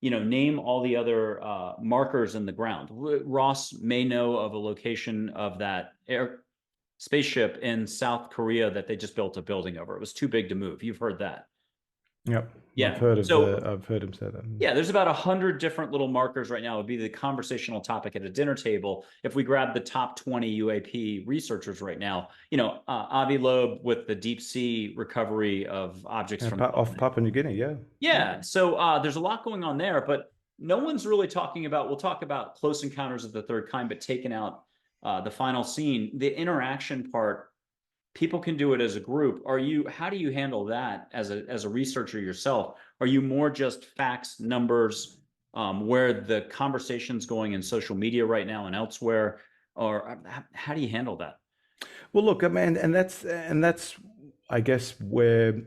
name all the other markers in the ground. Ross may know of a location of that spaceship in South Korea that they just built a building over. It was too big to move. You've heard that. Yep. I've Yeah. heard of So I've heard him say that. yeah, there's about 100 different little markers right now. It would be the conversational topic at a dinner table. If we grab the top 20 UAP researchers right now, Avi Loeb with the deep sea recovery of objects Yeah, from. off Papua New Guinea, yeah. Yeah, so there's a lot going on there, but no one's really talking about. We'll talk about Close Encounters of the Third Kind, but taking out the final scene, the interaction part. People can do it as a group. How do you handle that as a researcher yourself? Are you more just facts, numbers, where the conversation's going in social media right now and elsewhere, or how do you handle that? Well, look, I mean, and that's I guess where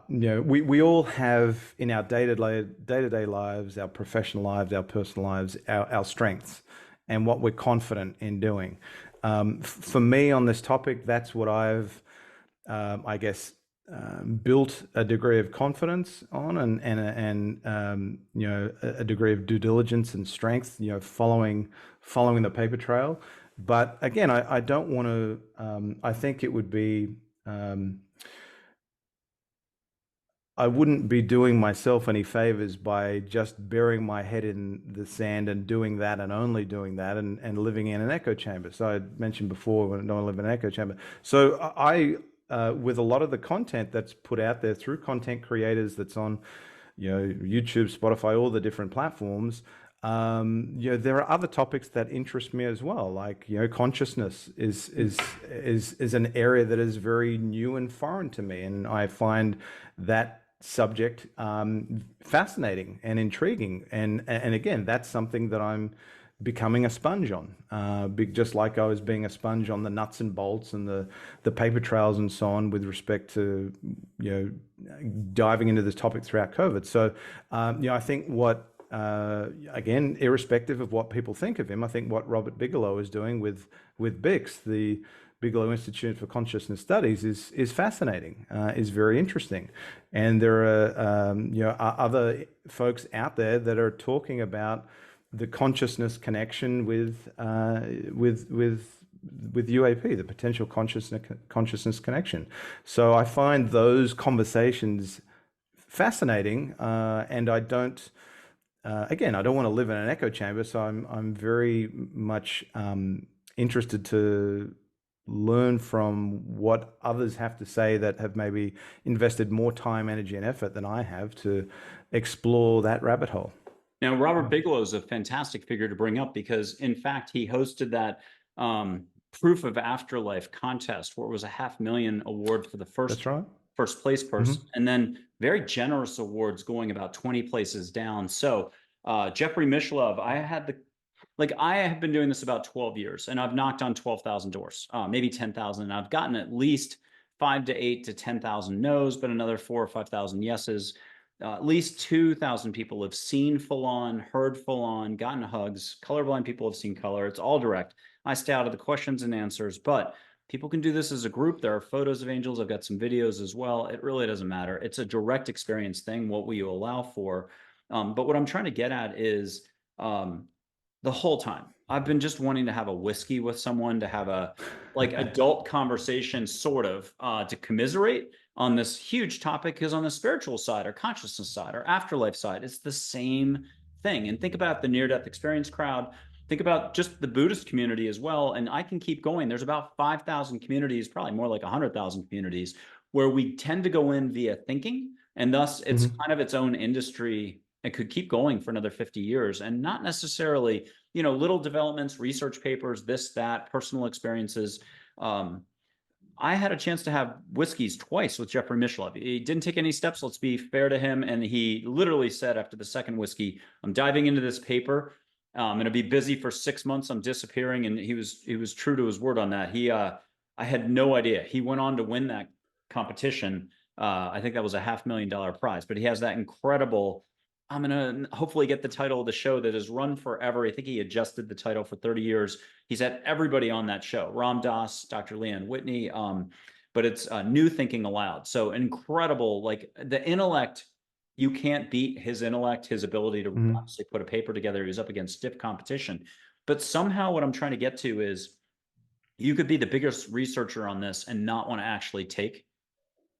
we all have in our day-to-day lives, our professional lives, our personal lives, our strengths, and what we're confident in doing. For me, on this topic, that's what I've, I guess, built a degree of confidence on, and a degree of due diligence and strength, following the paper trail. But again, I don't want to. I think it would be. I wouldn't be doing myself any favors by just burying my head in the sand and doing that and only doing that and living in an echo chamber. So I mentioned before, when I don't live in an echo chamber. So with a lot of the content that's put out there through content creators that's on, YouTube, Spotify, all the different platforms, there are other topics that interest me as well. Like, consciousness is an area that is very new and foreign to me, and I find that subject fascinating and intriguing. And again, that's something that I'm becoming a sponge on, just like I was being a sponge on the nuts and bolts and the paper trails and so on with respect to diving into this topic throughout COVID. So I think what again, irrespective of what people think of him, I think what Robert Bigelow is doing with BICS, the Bigelow Institute for Consciousness Studies, is fascinating, is very interesting, and there are other folks out there that are talking about the consciousness connection with UAP, the potential consciousness connection. So I find those conversations fascinating, and I don't. Again, I don't want to live in an echo chamber, so I'm very much interested to learn from what others have to say that have maybe invested more time, energy, and effort than I have to explore that rabbit hole. Now, Robert Bigelow is a fantastic figure to bring up because, in fact, he hosted that proof of afterlife contest where it was a $500,000 award for the That's right. first place person, Mm-hmm. and then very generous awards going about 20 places down. So Jeffrey Mishlove, I had the like I have been doing this about 12 years and I've knocked on 12,000 doors, maybe 10,000. And I've gotten at least 5 to 8 to 10,000 no's, but another 4 or 5,000 yeses. At least 2,000 people have seen full on, heard full on, gotten hugs. Colorblind people have seen color. It's all direct. I stay out of the questions and answers, but people can do this as a group. There are photos of angels. I've got some videos as well. It really doesn't matter. It's a direct experience thing. What will you allow for? But what I'm trying to get at is the whole time I've been just wanting to have a whiskey with someone, to have a like adult conversation, sort of, to commiserate on this huge topic. Because on the spiritual side or consciousness side or afterlife side, it's the same thing. And think about the near-death experience crowd. Think about just the Buddhist community as well. And I can keep going. There's about 5,000 communities, probably more like 100,000 communities, where we tend to go in via thinking. And thus, it's kind of its own industry. It could keep going for another 50 years and not necessarily, little developments, research papers, this, that, personal experiences. I had a chance to have whiskeys twice with Jeffrey Mishlove. He didn't take any steps. Let's be fair to him. And he literally said after the second whiskey, I'm diving into this paper. I'm going to be busy for 6 months. I'm disappearing. And he was true to his word on that. I had no idea. He went on to win that competition. I think that was a $500,000 prize, but he has that incredible, I'm going to hopefully get the title of the show that has run forever. I think he adjusted the title for 30 years. He's had everybody on that show, Ram Dass, Dr. Leanne Whitney. But it's New Thinking Aloud. So incredible, like the intellect, you can't beat his intellect, his ability to honestly put a paper together. He was up against stiff competition. But somehow what I'm trying to get to is you could be the biggest researcher on this and not want to actually take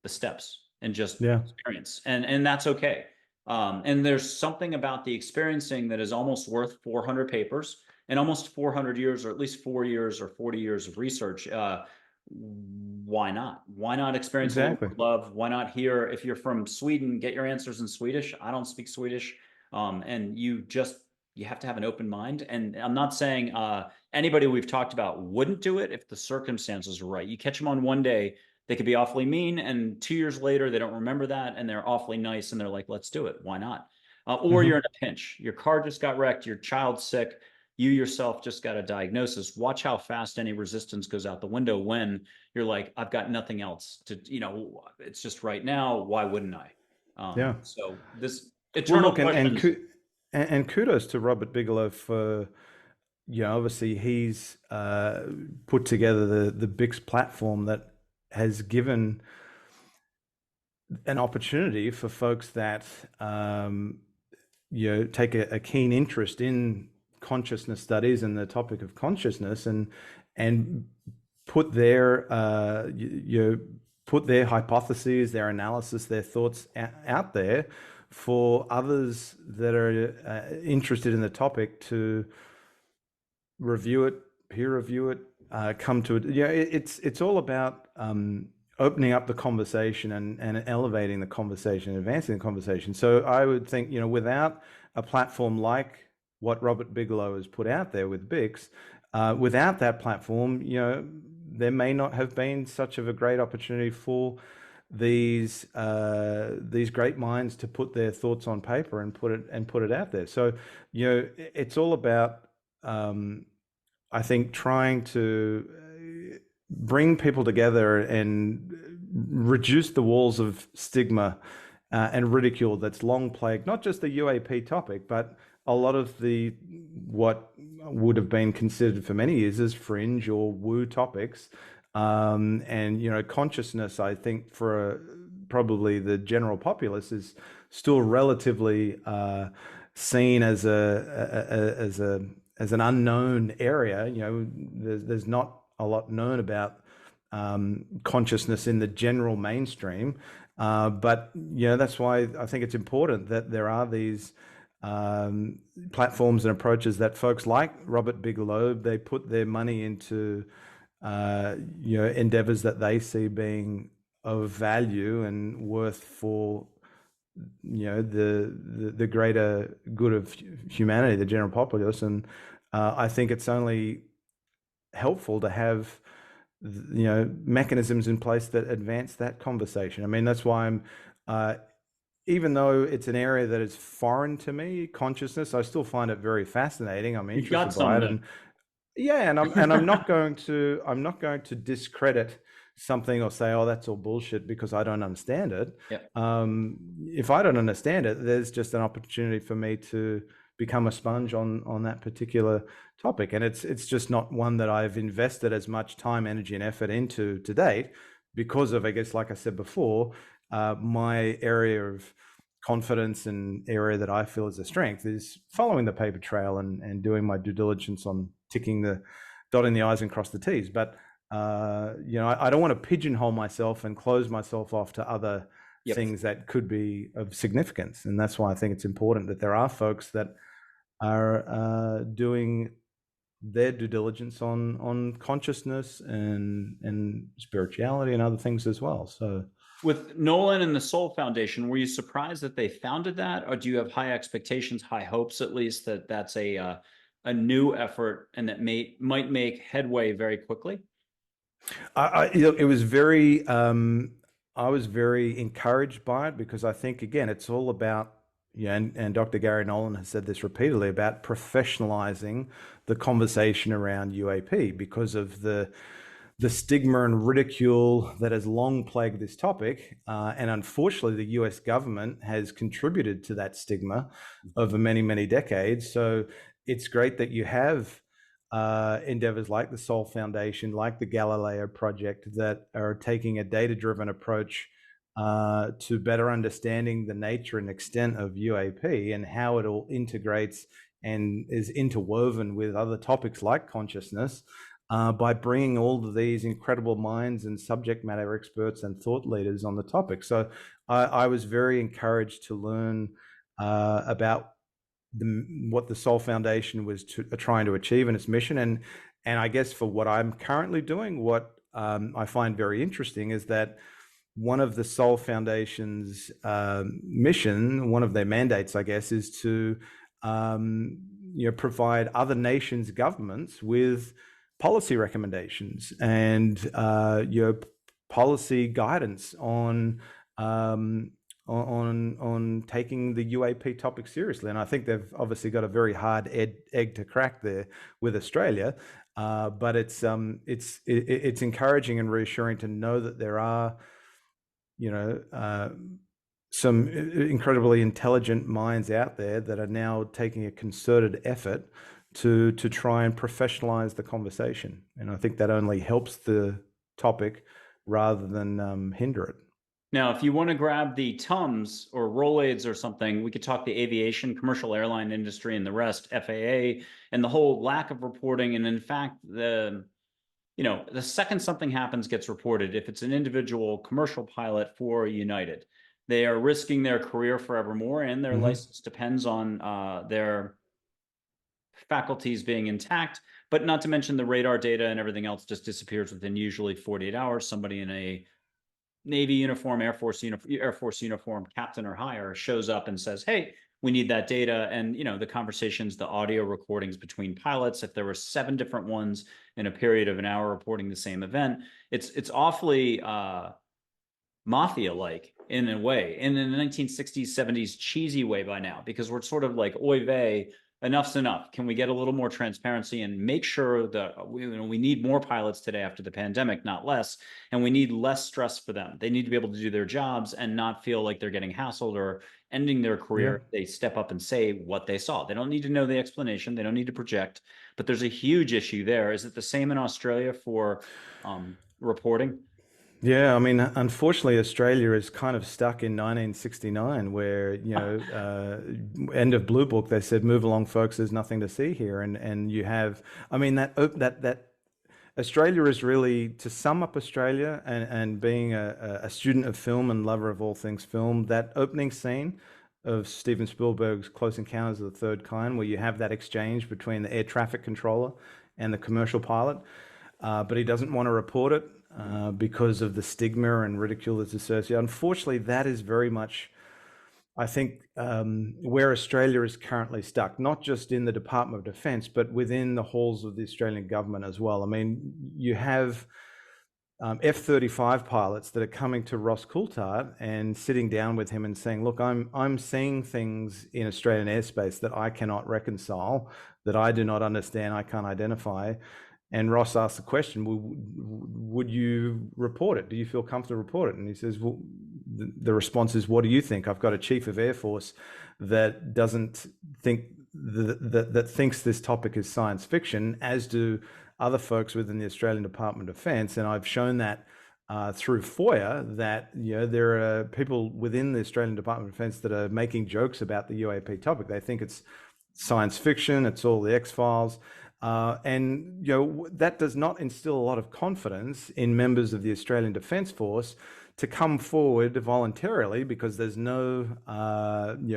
the steps and just experience. And that's okay. And there's something about the experiencing that is almost worth 400 papers and almost 400 years, or at least 4 years or 40 years of research. Why not? Why not experience Exactly. love? Why not hear, if you're from Sweden, get your answers in Swedish? I don't speak Swedish. And you have to have an open mind. And I'm not saying anybody we've talked about wouldn't do it if the circumstances are right. You catch them on one day, they could be awfully mean, and 2 years later they don't remember that, and they're awfully nice, and they're like, let's do it. Why not? Or you're in a pinch. Your car just got wrecked. Your child's sick. You yourself just got a diagnosis. Watch how fast any resistance goes out the window when you're like, I've got nothing else to, it's just right now. Why wouldn't I? So this eternal question. And kudos to Robert Bigelow for, obviously he's put together the Bix platform that has given an opportunity for folks that take a keen interest in consciousness studies and the topic of consciousness, and put their put their hypotheses, their analysis, their thoughts out there for others that are interested in the topic to review it, peer review it, come to it. It's all about opening up the conversation and elevating the conversation, advancing the conversation. So I would think, without a platform like what Robert Bigelow has put out there with Bix, without that platform, there may not have been such of a great opportunity for these great minds to put their thoughts on paper and put it out there. So it's all about I think trying to bring people together and reduce the walls of stigma and ridicule that's long plagued not just the UAP topic, but a lot of what would have been considered for many years as fringe or woo topics. And consciousness, I think, for probably the general populace, is still relatively seen as an unknown area. There's not a lot known about consciousness in the general mainstream, but that's why I think it's important that there are these platforms and approaches that folks like Robert Bigelow, they put their money into endeavors that they see being of value and worth for the greater good of humanity, the general populace. And I think it's only helpful to have mechanisms in place that advance that conversation. I mean, that's why I'm even though it's an area that is foreign to me, consciousness, I still find it very fascinating. I'm You've got interested by some it, though. and yeah, and I'm not going to discredit something or say, oh, that's all bullshit because I don't understand it. Yeah. If I don't understand it, there's just an opportunity for me to become a sponge on that particular topic, and it's just not one that I've invested as much time, energy, and effort into to date because of, I guess, like I said before, my area of confidence and area that I feel is a strength is following the paper trail and doing my due diligence on dotting the I's and cross the T's. But I don't want to pigeonhole myself and close myself off to other Yep. things that could be of significance. And that's why I think it's important that there are folks that are doing their due diligence on consciousness and spirituality and other things as well. So With Nolan and the Soul Foundation, were you surprised that they founded that, or do you have high expectations, high hopes at least, that that's a new effort and that might make headway very quickly? it was very. I was very encouraged by it because I think again, it's all about and Dr. Gary Nolan has said this repeatedly about professionalizing the conversation around UAP because of the stigma and ridicule that has long plagued this topic. And unfortunately, the US government has contributed to that stigma over many, many decades. So it's great that you have endeavors like the Soul Foundation, like the Galileo Project, that are taking a data-driven approach to better understanding the nature and extent of UAP and how it all integrates and is interwoven with other topics like consciousness by bringing all of these incredible minds and subject matter experts and thought leaders on the topic. So I was very encouraged to learn about what the Soul Foundation was trying to achieve in its mission. And I guess for what I'm currently doing, what I find very interesting is that one of the Soul Foundation's mission, one of their mandates, I guess, is to provide other nations' governments with policy recommendations and policy guidance on taking the UAP topic seriously. And I think they've obviously got a very hard egg to crack there with Australia. But it's encouraging and reassuring to know that there are, some incredibly intelligent minds out there that are now taking a concerted effort to try and professionalize the conversation. And I think that only helps the topic rather than hinder it. Now, if you want to grab the Tums or Rolaids or something, we could talk the aviation, commercial airline industry, and the rest, FAA, and the whole lack of reporting. And in fact, the second something happens, gets reported. If it's an individual commercial pilot for United, they are risking their career forevermore, and their license depends on their faculties being intact. But not to mention the radar data and everything else just disappears within usually 48 hours. Somebody in a Navy uniform, Air Force uniform, captain or higher, shows up and says, hey, we need that data. And, the conversations, the audio recordings between pilots, if there were 7 different ones in a period of an hour reporting the same event, it's awfully mafia-like in a way, and in the 1960s, 70s cheesy way by now, because we're sort of like, oy vey, enough's enough. Can we get a little more transparency and make sure that we need more pilots today after the pandemic, not less, and we need less stress for them. They need to be able to do their jobs and not feel like they're getting hassled or ending their career. They step up and say what they saw. They don't need to know the explanation. They don't need to project, but there's a huge issue there. Is it the same in Australia for reporting? Yeah, I mean, unfortunately, Australia is kind of stuck in 1969, where end of Blue Book. They said, "Move along, folks. There's nothing to see here." And you have, I mean, that Australia is really, to sum up Australia, and being a student of film and lover of all things film, that opening scene of Steven Spielberg's Close Encounters of the Third Kind, where you have that exchange between the air traffic controller and the commercial pilot, but he doesn't want to report it because of the stigma and ridicule that's associated. Unfortunately, that is very much, I think, where Australia is currently stuck, not just in the Department of Defence, but within the halls of the Australian government as well. I mean, you have F-35 pilots that are coming to Ross Coulthard and sitting down with him and saying, "Look, I'm seeing things in Australian airspace that I cannot reconcile, that I do not understand, I can't identify." And Ross asked the question, "Well, would you report it? Do you feel comfortable to report it?" And he says, "Well, the response is, what do you think? I've got a chief of Air Force that doesn't think that thinks this topic is science fiction, as do other folks within the Australian Department of Defence, and I've shown that through FOIA that there are people within the Australian Department of Defence that are making jokes about the UAP topic. They think it's science fiction, it's all the X-Files." And that does not instill a lot of confidence in members of the Australian Defence Force to come forward voluntarily, because there's no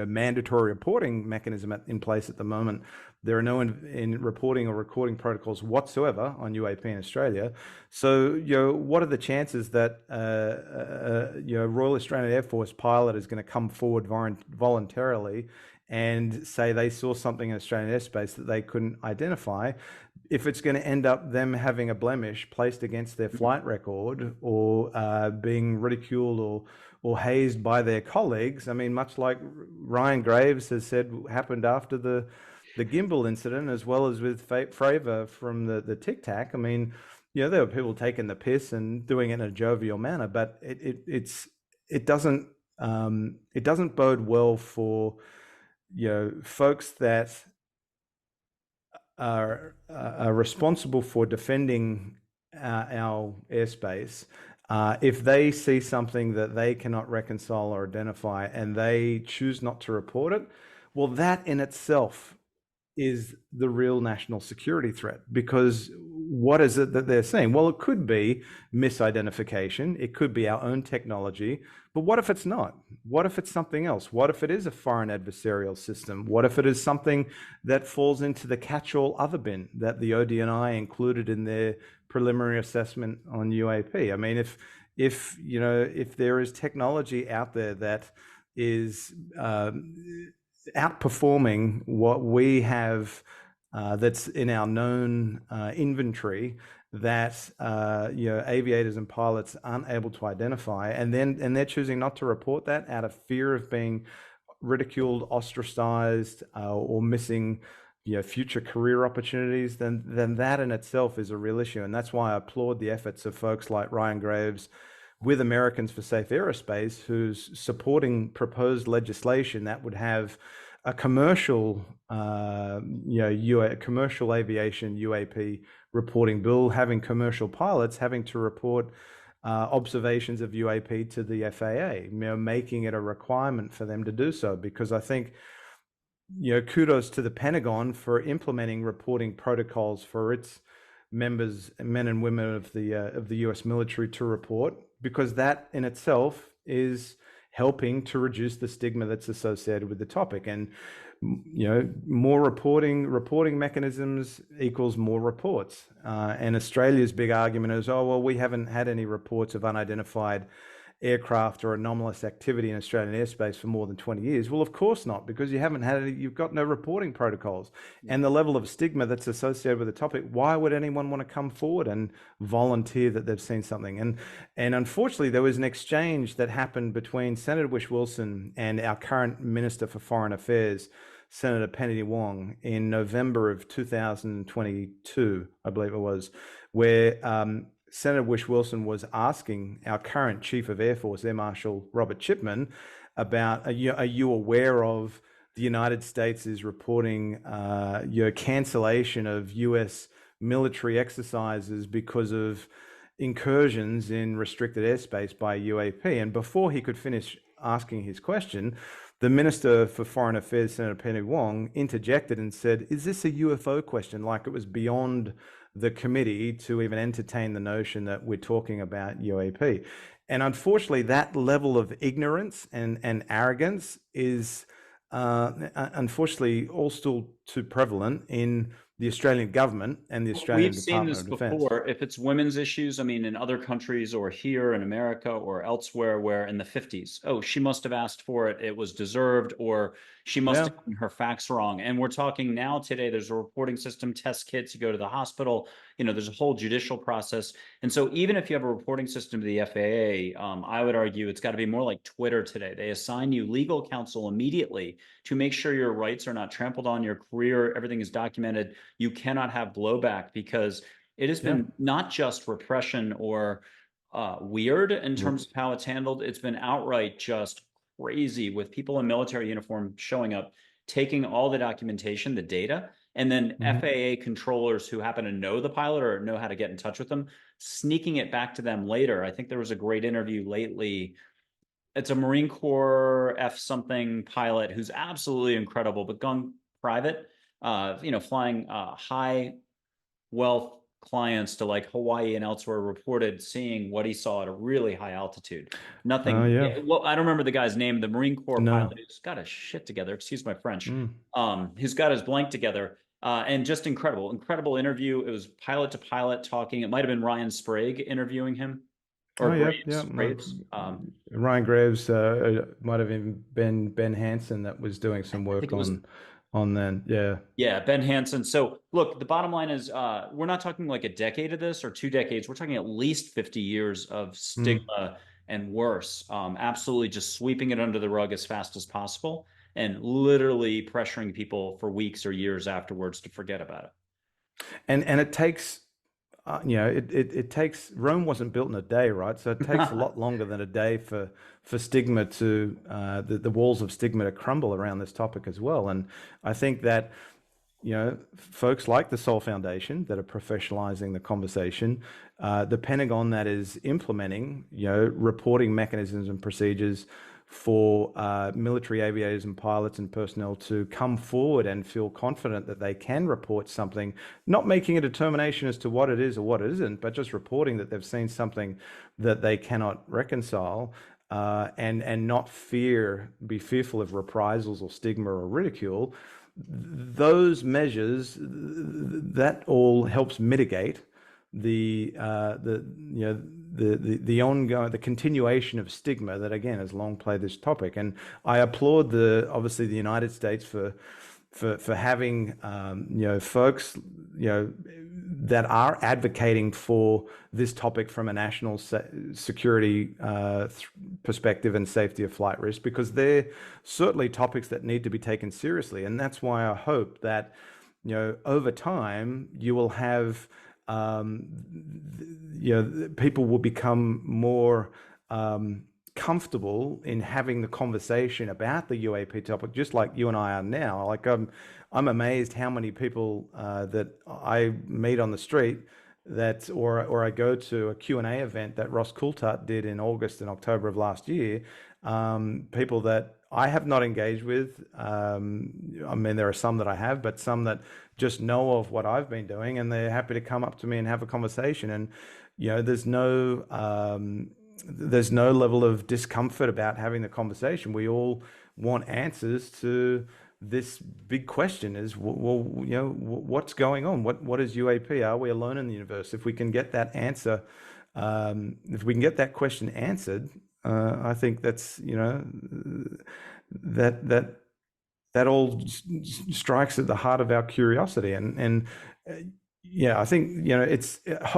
mandatory reporting mechanism in place at the moment. There are no in reporting or recording protocols whatsoever on UAP in Australia. So what are the chances that Royal Australian Air Force pilot is going to come forward voluntarily and say they saw something in Australian airspace that they couldn't identify, if it's going to end up them having a blemish placed against their flight record, or being ridiculed or hazed by their colleagues? I mean, much like Ryan Graves has said happened after the gimbal incident, as well as with Fravor from the Tic Tac. I mean, there were people taking the piss and doing it in a jovial manner, but it doesn't bode well for folks that are responsible for defending our airspace. If they see something that they cannot reconcile or identify and they choose not to report it, well, that in itself is the real national security threat. Because what is it that they're saying? Well, it could be misidentification, it could be our own technology, but what if it's not? What if it's something else? What if it is a foreign adversarial system? What if it is something that falls into the catch-all other bin that the ODNI included in their preliminary assessment on UAP? I mean, if there is technology out there that is outperforming what we have, that's in our known inventory, that aviators and pilots aren't able to identify, and they're choosing not to report that out of fear of being ridiculed, ostracized, or missing future career opportunities, then that in itself is a real issue. And that's why I applaud the efforts of folks like Ryan Graves with Americans for Safe Aerospace, who's supporting proposed legislation that would have a commercial commercial aviation UAP reporting bill, having commercial pilots having to report observations of UAP to the FAA, making it a requirement for them to do so. Because I think, kudos to the Pentagon for implementing reporting protocols for its members, men and women of the US military, to report, because that in itself is helping to reduce the stigma that's associated with the topic. And more reporting mechanisms equals more reports. And Australia's big argument is, oh well, we haven't had any reports of unidentified aircraft or anomalous activity in Australian airspace for more than 20 years. Well, of course not, because you've got no reporting protocols. And the level of stigma that's associated with the topic, why would anyone want to come forward and volunteer that they've seen something? And unfortunately, there was an exchange that happened between Senator Whish-Wilson and our current Minister for Foreign Affairs, Senator Penny Wong, in November of 2022, I believe it was, where Senator Whish-Wilson was asking our current Chief of Air Force, Air Marshal Robert Chipman, about, are you aware of the United States is reporting cancellation of US military exercises because of incursions in restricted airspace by UAP? And before he could finish asking his question, the Minister for Foreign Affairs, Senator Penny Wong, interjected and said, "Is this a UFO question?" Like it was beyond the committee to even entertain the notion that we're talking about UAP. And unfortunately, that level of ignorance and arrogance is unfortunately all still too prevalent in the Australian government and the Australian We've seen Department this of Defence. before. If it's women's issues, I mean, in other countries or here in America or elsewhere, where in the 50s, oh, she must have asked for it, it was deserved, or she must have gotten her facts wrong. And we're talking now today, there's a reporting system, test kits, you go to the hospital, there's a whole judicial process. And so even if you have a reporting system to the FAA, I would argue it's got to be more like Twitter today. They assign you legal counsel immediately to make sure your rights are not trampled on, your career, everything is documented. You cannot have blowback, because it has Yeah. been not just repression or weird in terms of how it's handled. It's been outright just crazy, with people in military uniform showing up, taking all the documentation, the data, and then FAA controllers who happen to know the pilot or know how to get in touch with them, sneaking it back to them later. I think there was a great interview lately. It's a Marine Corps F something pilot who's absolutely incredible, but gone private, flying high wealth clients to like Hawaii and elsewhere, reported seeing what he saw at a really high altitude. Nothing. Yeah. Well, I don't remember the guy's name. The Marine Corps No. pilot who's got his shit together. Excuse my French. Mm. Who's got his blank together. And just incredible interview. It was pilot to pilot talking. It might have been Ryan Sprague interviewing him, or Oh, yeah, yeah. Graves. Ryan Graves might have even been Ben Hansen that was doing some I think work it was. on then. Yeah. Yeah, Ben Hansen. So look, the bottom line is we're not talking like a decade of this or 2 decades. We're talking at least 50 years of stigma and worse. Absolutely just sweeping it under the rug as fast as possible and literally pressuring people for weeks or years afterwards to forget about it. And it takes it takes, Rome wasn't built in a day, right? So it takes a lot longer than a day for stigma to the walls of stigma to crumble around this topic as well. And I think that folks like the Sol Foundation that are professionalizing the conversation, the Pentagon that is implementing reporting mechanisms and procedures for military aviators and pilots and personnel to come forward and feel confident that they can report something, not making a determination as to what it is or what it isn't, but just reporting that they've seen something that they cannot reconcile, and not be fearful of reprisals or stigma or ridicule. Those measures, that all helps mitigate the ongoing, the continuation of stigma that again has long played this topic. And I applaud obviously the United States for having folks that are advocating for this topic from a national security perspective and safety of flight risk, because they're certainly topics that need to be taken seriously. And that's why I hope that over time you will have people will become more comfortable in having the conversation about the UAP topic, just like you and I are now. Like I'm amazed how many people that I meet on the street or I go to a Q&A event that Ross Coulthard did in August and October of last year. People that I have not engaged with. I mean, there are some that I have, but some that just know of what I've been doing, and they're happy to come up to me and have a conversation. And there's no level of discomfort about having the conversation. We all want answers to this big question: is what's going on? What is UAP? Are we alone in the universe? If we can get that answer, if we can get that question answered, I think that's that all strikes at the heart of our curiosity. And I think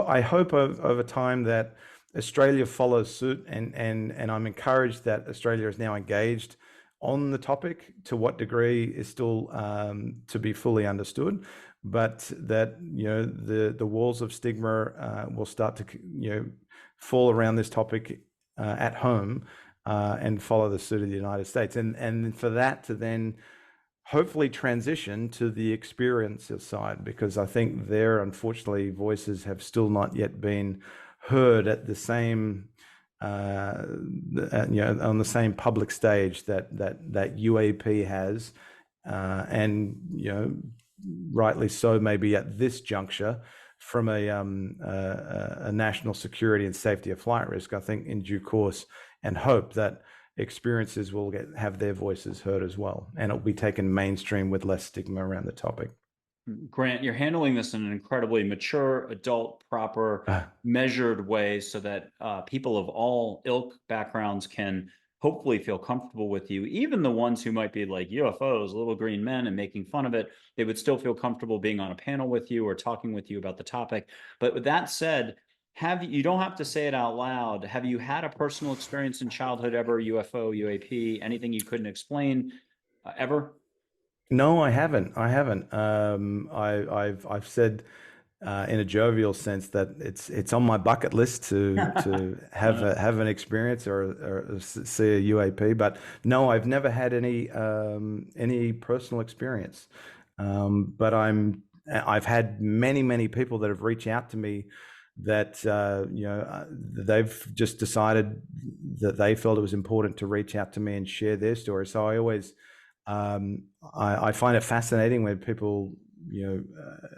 I hope over time that Australia follows suit, and I'm encouraged that Australia is now engaged on the topic. To what degree is still to be fully understood, but that the walls of stigma will start to fall around this topic at home, and follow the suit of the United States, and for that to then hopefully transition to the experiencer side, because I think their, unfortunately, voices have still not yet been heard at the same on the same public stage that UAP has, and rightly so, maybe at this juncture, from a national security and safety of flight risk. I think in due course, and hope that experiences will have their voices heard as well, and it'll be taken mainstream with less stigma around the topic. Grant, you're handling this in an incredibly mature, adult, proper, measured way, so that people of all ilk backgrounds can hopefully feel comfortable with you. Even the ones who might be like UFOs, little green men, and making fun of it, they would still feel comfortable being on a panel with you or talking with you about the topic. But with that said, you don't have to say it out loud. Have you had a personal experience in childhood ever, UFO, UAP, anything you couldn't explain ever? No, I haven't. I haven't. I've said in a jovial sense that it's on my bucket list to have an experience or see a UAP. But no, I've never had any personal experience. But I've had many people that have reached out to me that they've just decided that they felt it was important to reach out to me and share their story. So I always I find it fascinating when people,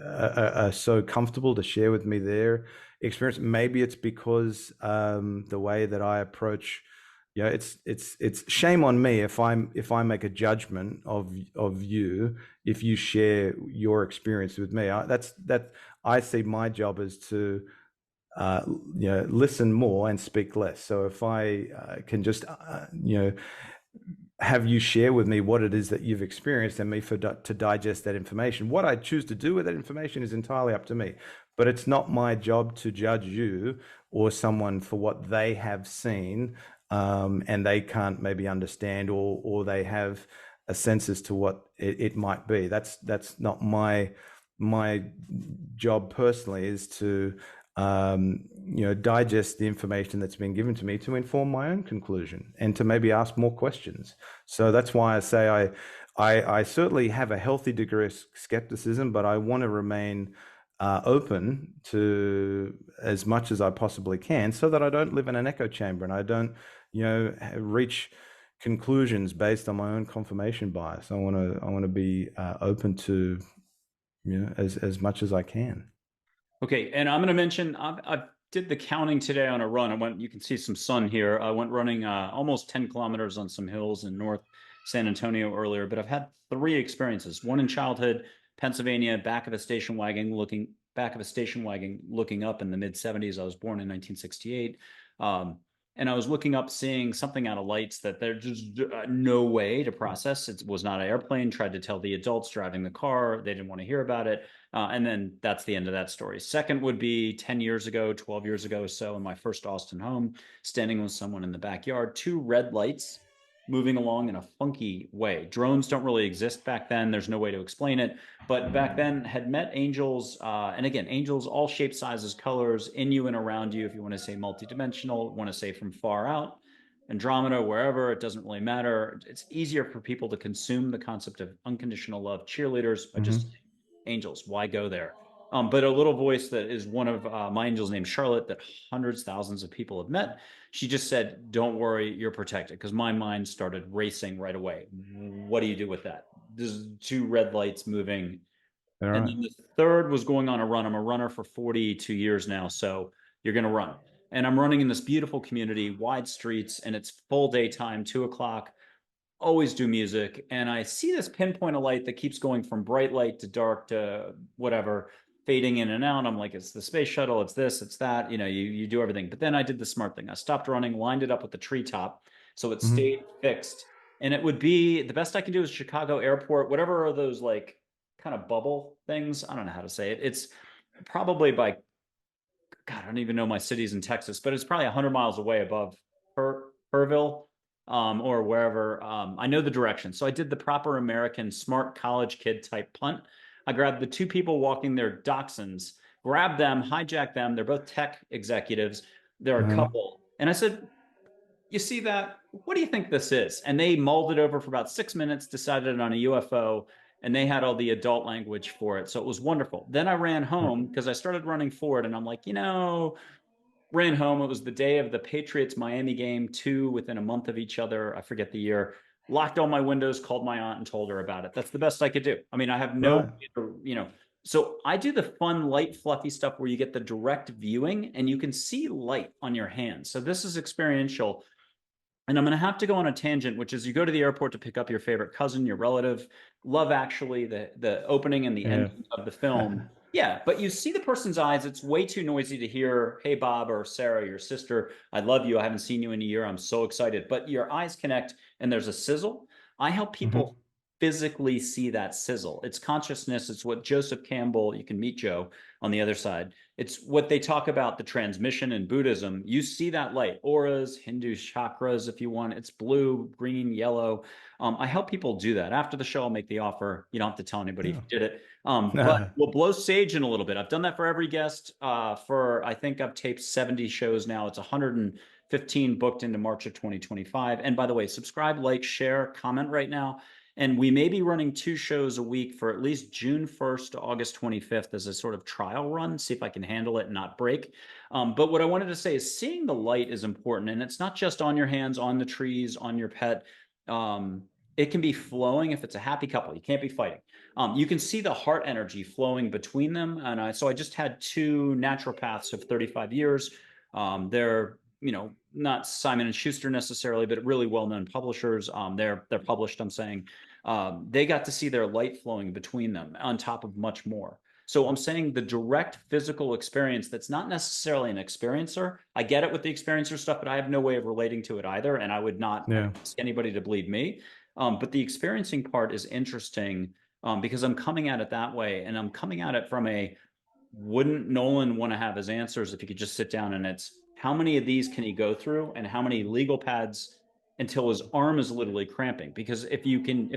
are so comfortable to share with me their experience. Maybe it's because the way that I approach, it's shame on me if I make a judgment of you if you share your experience with me. I see my job as to listen more and speak less. So if I can just have you share with me what it is that you've experienced and me to digest that information. What I choose to do with that information is entirely up to me, but it's not my job to judge you or someone for what they have seen, and they can't maybe understand, or they have a sense as to what it might be. That's not my job personally, is to digest the information that's been given to me to inform my own conclusion and to maybe ask more questions. So that's why I say I certainly have a healthy degree of skepticism, but I want to remain open to as much as I possibly can, so that I don't live in an echo chamber and I don't, reach conclusions based on my own confirmation bias. I want to be open to, as much as I can. Okay, and I'm going to mention I did the counting today on a run. I went. You can see some sun here. I went running almost 10 kilometers on some hills in North San Antonio earlier. But I've had three experiences. One in childhood, Pennsylvania, back of a station wagon looking up in the mid 70s. I was born in 1968. And I was looking up, seeing something out of lights that there's just no way to process. It was not an airplane. Tried to tell the adults driving the car. They didn't want to hear about it. And then that's the end of that story. Second would be 10 years ago, 12 years ago or so, in my first Austin home, standing with someone in the backyard, two red lights moving along in a funky way. Drones don't really exist back then. There's no way to explain it. But back then, had met angels, and again, angels, all shapes, sizes, colors, in you and around you. If you want to say multidimensional, want to say from far out, Andromeda, wherever, it doesn't really matter. It's easier for people to consume the concept of unconditional love cheerleaders by just Mm-hmm. angels. Why go there? But a little voice that is one of my angels named Charlotte, that hundreds, thousands of people have met. She just said, "Don't worry, you're protected." Because my mind started racing right away. What do you do with that? There's two red lights moving. All And right. then the third was going on a run. I'm a runner for 42 years now. So you're going to run. And I'm running in this beautiful community, wide streets, and it's full daytime, 2 o'clock. Always do music, and I see this pinpoint of light that keeps going from bright light to dark to whatever, fading in and out. I'm like, it's the space shuttle, it's this, it's that. You do everything. But then I did the smart thing. I stopped running, lined it up with the treetop, so it Mm-hmm. stayed fixed. And it would be the best I can do is Chicago Airport, whatever are those like kind of bubble things. I don't know how to say it. It's probably by God, I don't even know my cities in Texas, but it's probably 100 miles away above Herville, or wherever. I know the direction. So I did the proper American smart college kid type punt. I grabbed the two people walking their dachshunds, grabbed them, hijacked them. They're both tech executives. They're a Uh-huh. couple. And I said, "You see that? What do you think this is?" And they mulled it over for about 6 minutes, decided on a UFO, and they had all the adult language for it. So it was wonderful. Then I ran home because I started running forward, and I'm like, ran home. It was the day of the Patriots Miami game, two within a month of each other. I forget the year. Locked all my windows, called my aunt and told her about it. That's the best I could do. I mean, I have no, Right. so I do the fun, light, fluffy stuff where you get the direct viewing and you can see light on your hands. So this is experiential. And I'm going to have to go on a tangent, which is you go to the airport to pick up your favorite cousin, your relative. Love Actually, the opening and the Yeah. ending of the film. Yeah, but you see the person's eyes. It's way too noisy to hear, hey, Bob or Sarah, your sister, I love you. I haven't seen you in a year. I'm so excited. But your eyes connect and there's a sizzle. I help people Hmm. physically see that sizzle. It's consciousness. It's what Joseph Campbell, you can meet Joe on the other side. It's what they talk about the transmission in Buddhism. You see that light, auras, Hindu chakras, if you want. It's blue, green, yellow. I help people do that. After the show, I'll make the offer. You don't have to tell anybody Yeah. who did it. But we'll blow sage in a little bit. I've done that for every guest. For I think I've taped 70 shows now. It's 115 booked into March of 2025. And by the way, subscribe, like, share, comment right now. And we may be running 2 shows a week for at least June 1st to August 25th as a sort of trial run, see if I can handle it and not break. But what I wanted to say is seeing the light is important. And it's not just on your hands, on the trees, on your pet. It can be flowing if it's a happy couple. You can't be fighting. You can see the heart energy flowing between them. And so I just had 2 naturopaths of 35 years. They're, not Simon and Schuster necessarily, but really well-known publishers. They're published, I'm saying. They got to see their light flowing between them on top of much more. So I'm saying the direct physical experience that's not necessarily an experiencer. I get it with the experiencer stuff, but I have no way of relating to it either. And I would not Yeah. ask anybody to believe me. But the experiencing part is interesting because I'm coming at it that way, and I'm coming at it from a wouldn't Nolan want to have his answers if he could just sit down and it's how many of these can he go through and how many legal pads until his arm is literally cramping? Because if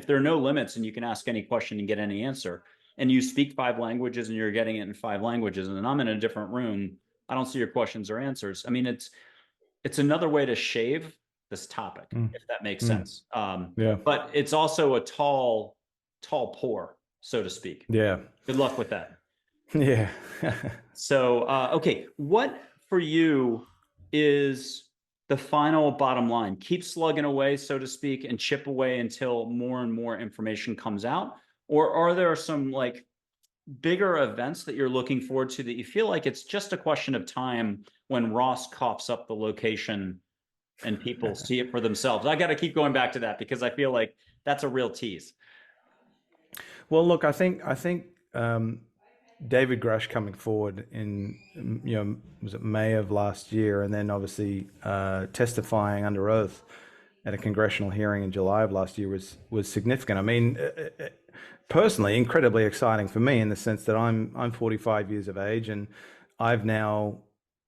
there are no limits and you can ask any question and get any answer, and you speak 5 languages and you're getting it in 5 languages, and then I'm in a different room, I don't see your questions or answers. I mean, it's another way to shave this topic, Mm. if that makes Mm. sense. Yeah. But it's also a tall pour, so to speak. Yeah. Good luck with that. Yeah. So, okay, what for you is the final bottom line? Keep slugging away, so to speak, and chip away until more and more information comes out? Or are there some like bigger events that you're looking forward to that you feel like it's just a question of time when Ross coughs up the location and people see it for themselves? I got to keep going back to that because I feel like that's a real tease. Well, look, I think David Grush coming forward in was it May of last year, and then obviously testifying under oath at a congressional hearing in July of last year was significant. I mean, personally, incredibly exciting for me in the sense that I'm 45 years of age, and I've now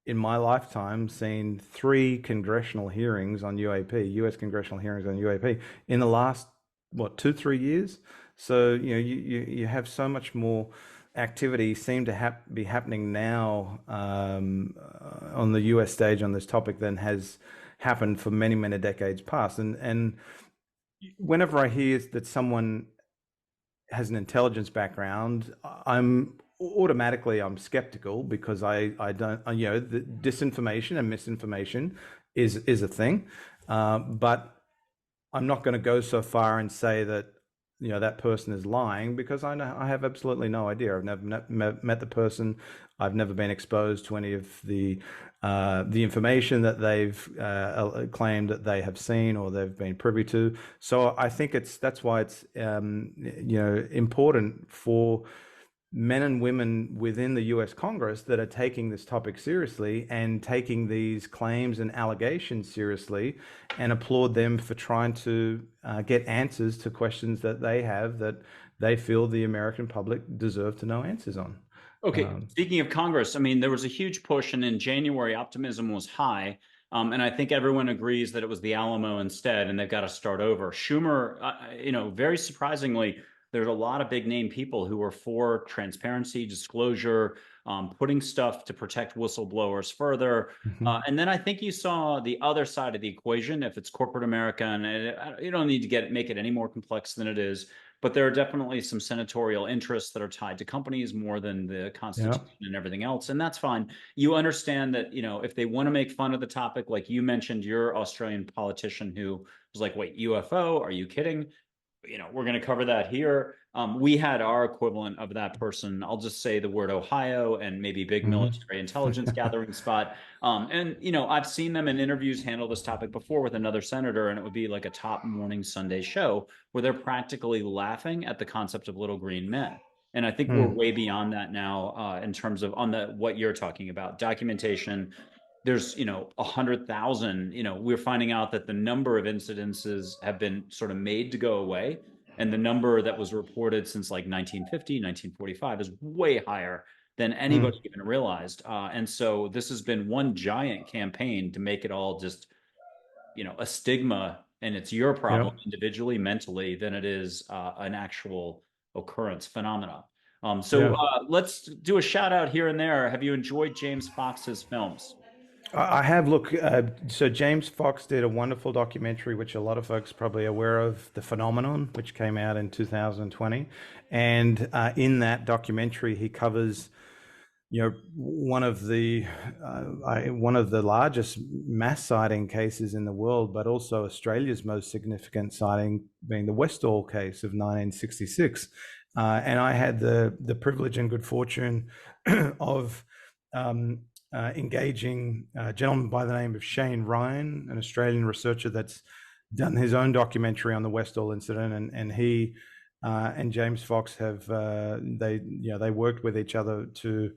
in my lifetime seen 3 congressional hearings on UAP, U.S. congressional hearings on UAP in the last what 2-3 years. So you have so much more activity seem to be happening now on the US stage on this topic than has happened for many decades past. And whenever I hear that someone has an intelligence background, I'm skeptical because I don't the disinformation and misinformation is a thing, but I'm not going to go so far and say that that person is lying because I have absolutely no idea. I've never met the person. I've never been exposed to any of the information that they've claimed that they have seen or they've been privy to. So I think that's why it's important for men and women within the US Congress that are taking this topic seriously and taking these claims and allegations seriously, and applaud them for trying to get answers to questions that they have that they feel the American public deserve to know answers on. Okay, speaking of Congress, I mean, there was a huge push, and in January, optimism was high. And I think everyone agrees that it was the Alamo instead, and they've got to start over. Schumer, very surprisingly, there's a lot of big name people who are for transparency, disclosure, putting stuff to protect whistleblowers further. Mhm. And then I think you saw the other side of the equation. If it's corporate America, and you don't need to make it any more complex than it is, but there are definitely some senatorial interests that are tied to companies more than the Yeah. Constitution and everything else. And that's fine. You understand that, if they want to make fun of the topic, like you mentioned, your Australian politician who was like, wait, UFO, are you kidding? We're going to cover that here. We had our equivalent of that person. I'll just say the word Ohio and maybe big Mhm. military intelligence gathering spot. And I've seen them in interviews handle this topic before with another senator, and it would be like a top morning Sunday show where they're practically laughing at the concept of little green men. And I think we're Mm. way beyond that now in terms of on the what you're talking about, documentation. There's 100,000. We're finding out that the number of incidences have been sort of made to go away, and the number that was reported since like 1950, 1945 is way higher than Mm. anybody even realized. And so this has been one giant campaign to make it all just a stigma, and it's your problem Yep. individually, mentally, than it is an actual occurrence phenomena. So Yeah. let's do a shout out here and there. Have you enjoyed James Fox's films? I have. Look, so James Fox did a wonderful documentary, which a lot of folks probably are aware of, The Phenomenon, which came out in 2020. And in that documentary, he covers, one of the largest mass sighting cases in the world, but also Australia's most significant sighting being the Westall case of 1966. And I had the privilege and good fortune of um, engaging a gentleman by the name of Shane Ryan, an Australian researcher that's done his own documentary on the Westall incident, and he and James Fox have they worked with each other to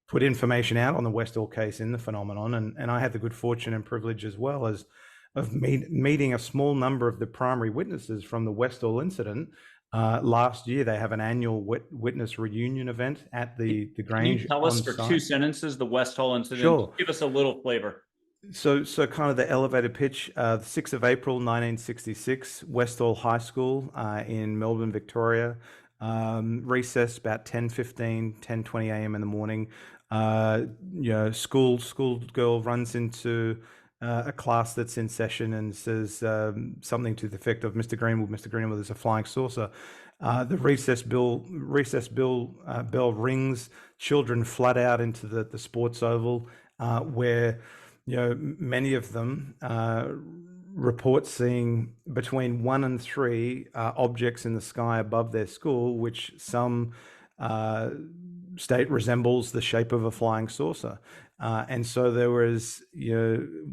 put information out on the Westall case in the phenomenon, and I had the good fortune and privilege as well as of meeting a small number of the primary witnesses from the Westall incident. Last year, they have an annual witness reunion event at the Can you Grange tell us on for two site. sentences the West Hall incident? Sure. Just give us a little flavor. So kind of the elevator pitch, the 6th of April, 1966, Westall High School in Melbourne, Victoria. Recess about 10:15, 10:20 a.m. in the morning. School girl runs into a class that's in session and says something to the effect of, Mr. Greenwood, there's a flying saucer. The bell rings. Children flood out into the sports oval, where many of them report seeing between 1 and 3 objects in the sky above their school, which some state resembles the shape of a flying saucer. And so there was,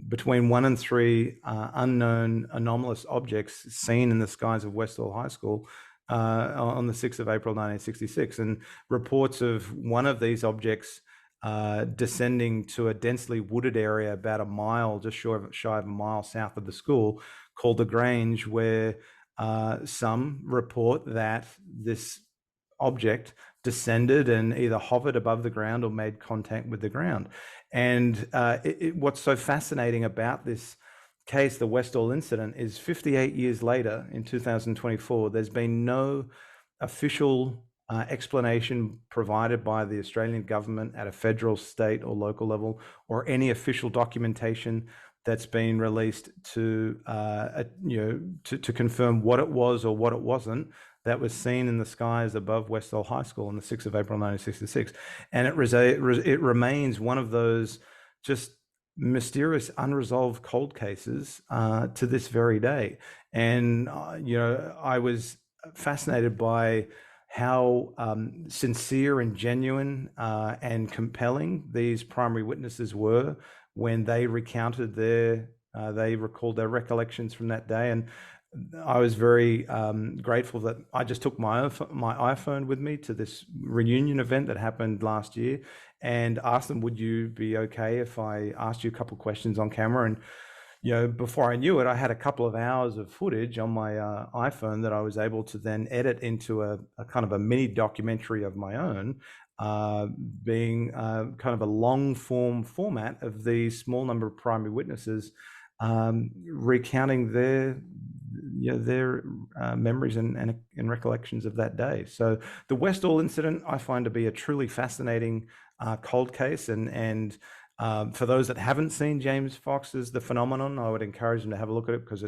between 1 and 3 unknown anomalous objects seen in the skies of Westall High School on the 6th of April, 1966. And reports of one of these objects descending to a densely wooded area about a mile, just shy of a mile south of the school, called the Grange, where some report that this object descended and either hovered above the ground or made contact with the ground. And what's so fascinating about this case, the Westall incident, is 58 years later, in 2024, there's been no official explanation provided by the Australian government at a federal, state, or local level, or any official documentation that's been released to confirm what it was or what it wasn't that was seen in the skies above Westall High School on the 6th of April 1966. And it remains one of those just mysterious unresolved cold cases to this very day. And I was fascinated by how sincere and genuine and compelling these primary witnesses were when they recounted they recalled their recollections from that day. And I was very grateful that I just took my iPhone with me to this reunion event that happened last year, and asked them, would you be okay if I asked you a couple of questions on camera? And before I knew it, I had a couple of hours of footage on my iPhone that I was able to then edit into a kind of a mini documentary of my own, being kind of a long form format of the small number of primary witnesses recounting their memories and recollections of that day. So the Westall incident I find to be a truly fascinating cold case, and for those that haven't seen James Fox's The Phenomenon, I would encourage them to have a look at it, because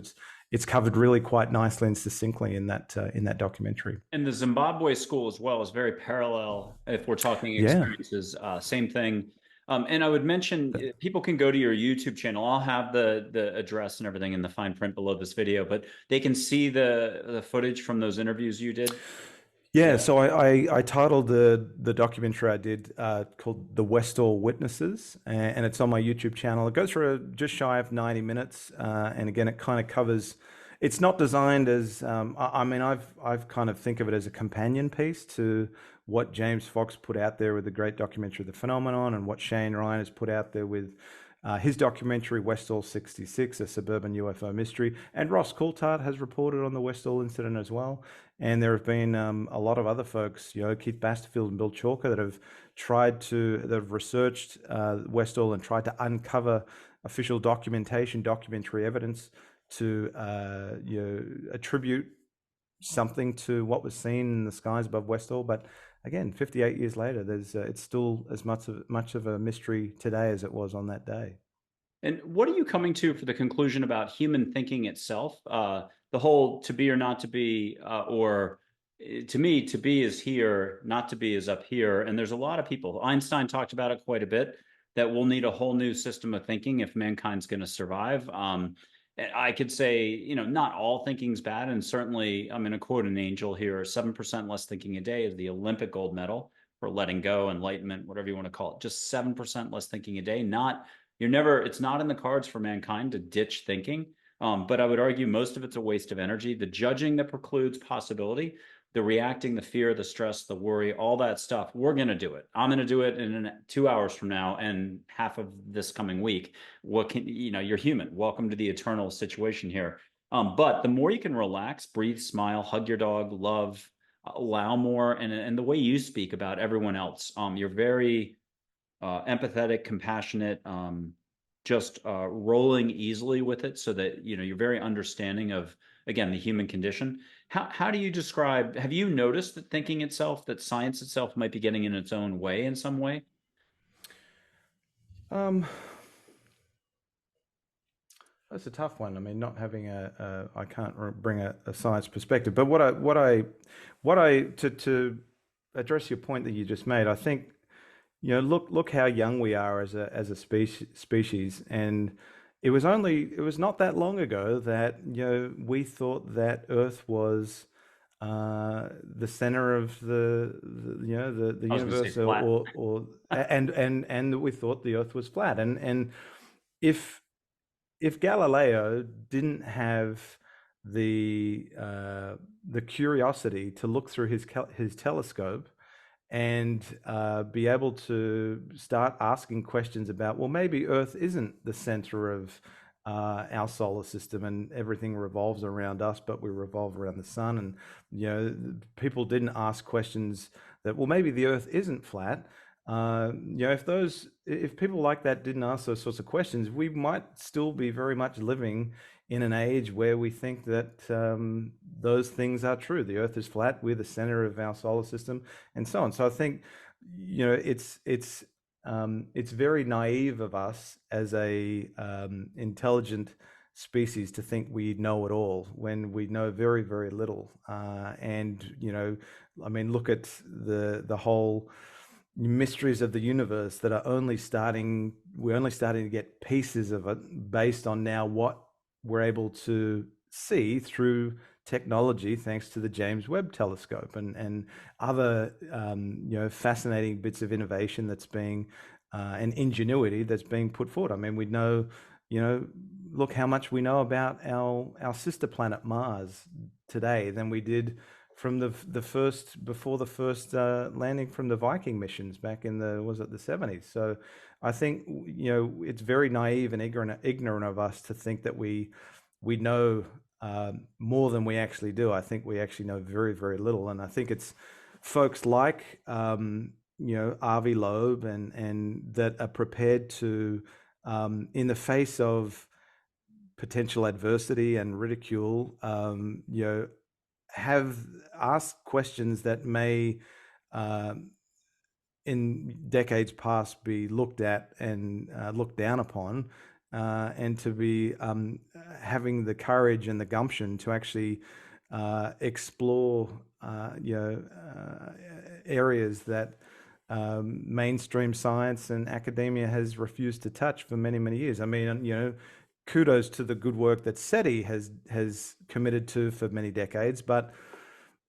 it's covered really quite nicely and succinctly in that documentary. And the Zimbabwe school as well is very parallel if we're talking Yeah. experiences. Same thing. And I would mention people can go to your YouTube channel. I'll have the address and everything in the fine print below this video, but they can see the footage from those interviews you did. Yeah, so I titled the documentary I did called The Westall Witnesses, and it's on my YouTube channel. It goes for just shy of 90 minutes, and again, it kind of covers. It's not designed as I mean I've kind of think of it as a companion piece to what James Fox put out there with the great documentary The Phenomenon, and what Shane Ryan has put out there with his documentary Westall 66, a suburban UFO mystery, and Ross Coulthard has reported on the Westall incident as well. And there have been a lot of other folks, Keith Basterfield and Bill Chalker, that have researched Westall and tried to uncover official documentation, documentary evidence to attribute something to what was seen in the skies above Westall. But again, 58 years later, it's still as much of a mystery today as it was on that day. And what are you coming to for the conclusion about human thinking itself? The whole to be or not to be, or to me, to be is here, not to be is up here. And there's a lot of people. Einstein talked about it quite a bit, that we'll need a whole new system of thinking if mankind's going to survive. I could say, not all thinking's bad. And certainly, I'm going to quote an angel here: 7% less thinking a day is the Olympic gold medal for letting go, enlightenment, whatever you want to call it. Just 7% less thinking a day. It's not in the cards for mankind to ditch thinking. But I would argue most of it's a waste of energy. The judging that precludes possibility, the reacting, the fear, the stress, the worry, all that stuff, we're going to do it. I'm going to do it in 2 hours from now and half of this coming week. You're human. Welcome to the eternal situation here. But the more you can relax, breathe, smile, hug your dog, love, allow more, and the way you speak about everyone else, you're very empathetic, compassionate, just rolling easily with it, so that you're very understanding of, again, the human condition. How do you describe? Have you noticed that thinking itself, that science itself, might be getting in its own way in some way? Um, that's a tough one. I mean, not having I can't bring a science perspective, but to address your point that you just made, I think, look how young we are as a species, and it was not that long ago that we thought that Earth was the center of the I was going to say universe, flat. and we thought the Earth was flat, and if Galileo didn't have the curiosity to look through his telescope and be able to start asking questions about, well, maybe Earth isn't the center of our solar system and everything revolves around us, but we revolve around the sun. And people didn't ask questions that, well, maybe the Earth isn't flat. If people like that didn't ask those sorts of questions, we might still be very much living in an age where we think that those things are true. The Earth is flat. We're the center of our solar system, and so on. So I think it's very naive of us as a intelligent species to think we know it all when we know very, very little. And I mean, look at the whole mysteries of the universe that we're only starting to get pieces of it based on now what we're able to see through technology, thanks to the James Webb Telescope and other fascinating bits of innovation that's being and ingenuity that's being put forward. I mean, we know, look how much we know about our sister planet Mars today than we did from before the first landing from the Viking missions back in the 70s. So I think it's very naive and ignorant of us to think that we know more than we actually do. I think we actually know very, very little, and I think it's folks like Avi Loeb and that are prepared to, in the face of potential adversity and ridicule, have asked questions that may, in decades past, be looked at and looked down upon, and to be having the courage and the gumption to actually explore, areas that mainstream science and academia has refused to touch for many, many years. I mean, kudos to the good work that SETI has committed to for many decades, but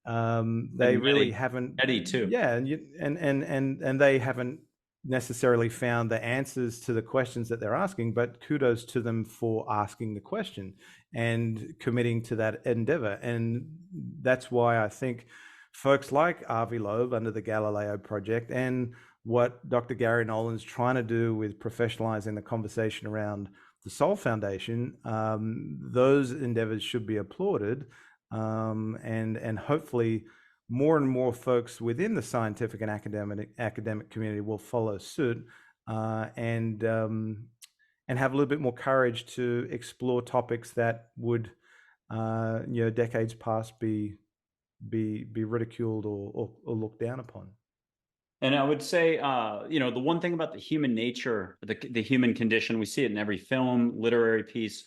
they really haven't. Eddie too. Yeah, and they haven't necessarily found the answers to the questions that they're asking, but kudos to them for asking the question and committing to that endeavor. And that's why I think folks like Avi Loeb under the Galileo Project, and what Dr. Gary Nolan's trying to do with professionalizing the conversation around the Soul Foundation, those endeavors should be applauded. And hopefully more and more folks within the scientific and academic community will follow suit, and have a little bit more courage to explore topics that would, decades past be ridiculed or looked down upon. And I would say, the one thing about the human nature, the human condition, we see it in every film, literary piece.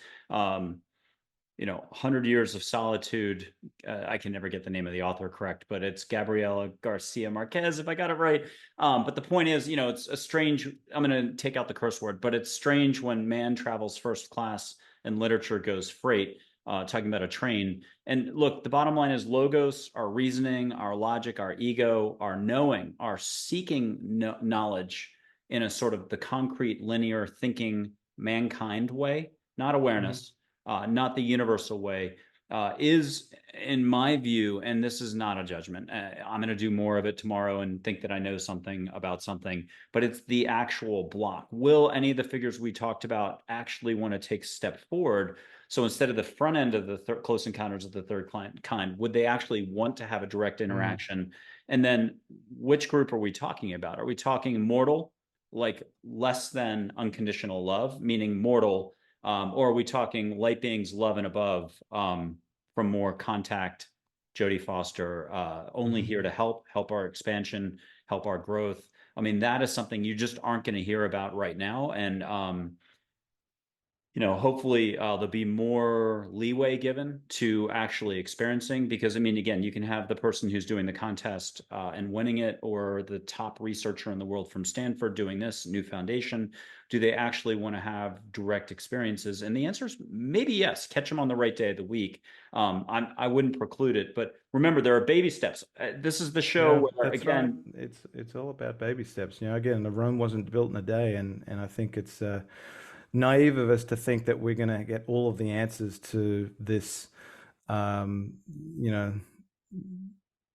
100 Years of Solitude. I can never get the name of the author correct, but it's Gabriela Garcia Marquez, if I got it right. But the point is, it's a strange, I'm going to take out the curse word, but it's strange when man travels first class and literature goes freight, talking about a train. And look, the bottom line is logos, our reasoning, our logic, our ego, our knowing, our seeking knowledge in a sort of the concrete, linear thinking mankind way, not awareness. Not the universal way, is, in my view, and this is not a judgment, I'm going to do more of it tomorrow and think that I know something about something, but it's the actual block. Will any of the figures we talked about actually want to take a step forward? So instead of the front end of the Close Encounters of the Third Kind, would they actually want to have a direct interaction? And then which group are we talking about? Are we talking mortal, like less than unconditional love, meaning mortal, or are we talking light beings, love and above, from more contact, Jodie Foster, only here to help our expansion, help our growth? I mean, that is something you just aren't going to hear about right now. And hopefully there'll be more leeway given to actually experiencing, because I mean, again, you can have the person who's doing the contest and winning it, or the top researcher in the world from Stanford doing this new foundation. Do they actually want to have direct experiences? And the answer is maybe yes. Catch them on the right day of the week. I wouldn't preclude it, but remember, there are baby steps. This is the show where, again, right. It's all about baby steps. Again, the Rome wasn't built in a day, and I think it's naive of us to think that we're going to get all of the answers to this,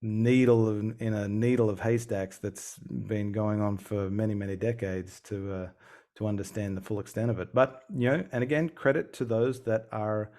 needle in a needle of haystacks that's been going on for many, many decades to understand the full extent of it. But, and again, credit to those that are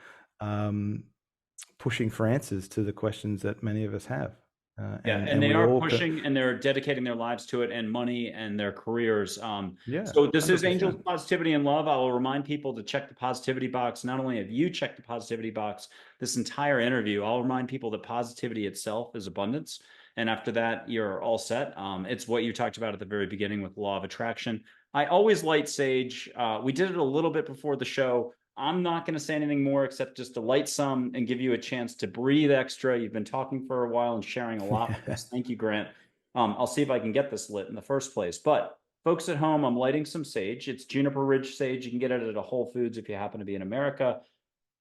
pushing for answers to the questions that many of us have. And they are pushing and they're dedicating their lives to it, and money and their careers. So this is 100%. Angels Positivity and Love. I will remind people to check the positivity box. Not only have you checked the positivity box this entire interview, I'll remind people that positivity itself is abundance. And after that, you're all set. It's what you talked about at the very beginning with law of attraction. I always light sage. We did it a little bit before the show. I'm not going to say anything more except just to light some and give you a chance to breathe extra. You've been talking for a while and sharing a lot with us. Thank you, Grant. I'll see if I can get this lit in the first place. But folks at home, I'm lighting some sage. It's Juniper Ridge sage. You can get it at a Whole Foods if you happen to be in America.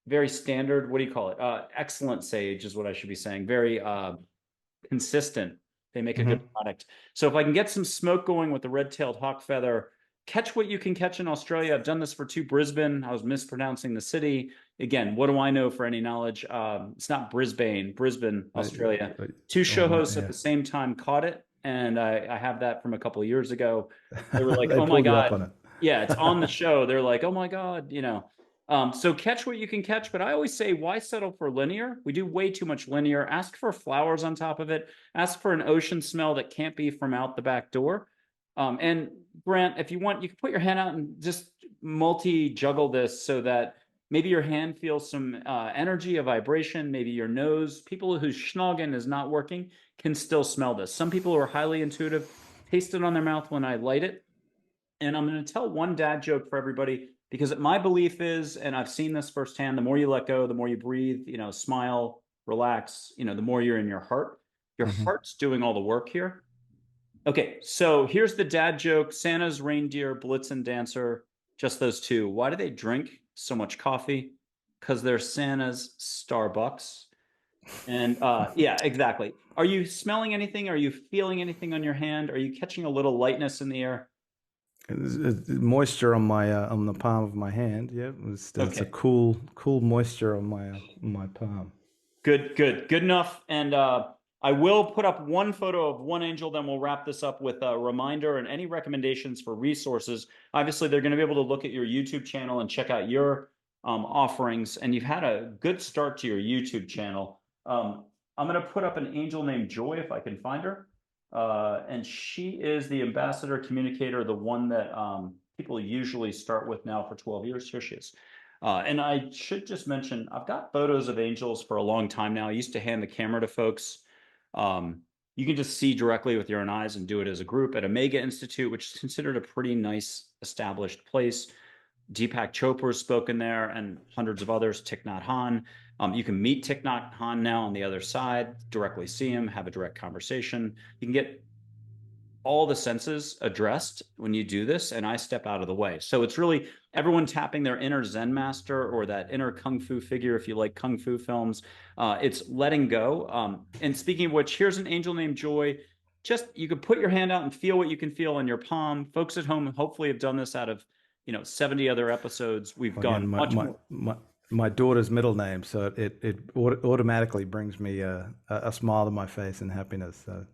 Very standard. What do you call it? Excellent sage is what I should be saying. Very consistent. They make a good product. So if I can get some smoke going with the red-tailed hawk feather, catch what you can catch in Australia. I've done this for 2 Brisbane. I was mispronouncing the city. Again, what do I know for any knowledge? It's not Brisbane, Australia. 2 show hosts at the same time caught it. And I have that from a couple of years ago. They were like, oh my God. Yeah, it's on the show. They're like, oh my God, So catch what you can catch. But I always say, why settle for linear? We do way too much linear. Ask for flowers on top of it. Ask for an ocean smell that can't be from out the back door. And Grant, if you want, you can put your hand out and just multi-juggle this so that maybe your hand feels some energy, a vibration, maybe your nose. People whose schnoggin is not working can still smell this. Some people who are highly intuitive taste it on their mouth when I light it. And I'm going to tell one dad joke for everybody, because my belief is, and I've seen this firsthand, the more you let go, the more you breathe, smile, relax, the more you're in your heart. Your heart's doing all the work here. Okay, so here's the dad joke. Santa's reindeer, Blitzen dancer, just those 2. Why do they drink so much coffee? Because they're Santa's Starbucks. And yeah, exactly. Are you smelling anything? Are you feeling anything on your hand? Are you catching a little lightness in the air? Moisture on the palm of my hand. Yeah, it's a Okay. cool moisture on my palm. Good enough. And I will put up one photo of one angel, then we'll wrap this up with a reminder and any recommendations for resources. Obviously, they're going to be able to look at your YouTube channel and check out your offerings. And you've had a good start to your YouTube channel. I'm going to put up an angel named Joy if I can find her. And she is the ambassador communicator, the one that people usually start with now for 12 years. Here she is. And I should just mention, I've got photos of angels for a long time now. I used to hand the camera to folks. Um, you can just see directly with your own eyes and do it as a group at Omega Institute, which is considered a pretty nice established place. Deepak Chopra has spoken there and hundreds of others, Thich Nhat Hanh. You can meet Thich Nhat Hanh now on the other side, directly see him, have a direct conversation. You can get all the senses addressed when you do this, and I step out of the way. So it's really everyone tapping their inner Zen master or that inner Kung Fu figure, if you like Kung Fu films. It's letting go. And speaking of which, here's an angel named Joy. Just you can put your hand out and feel what you can feel on your palm. Folks at home hopefully have done this out of 70 other episodes. We've Again, gone much more. my daughter's middle name, so it automatically brings me a smile to my face and happiness. So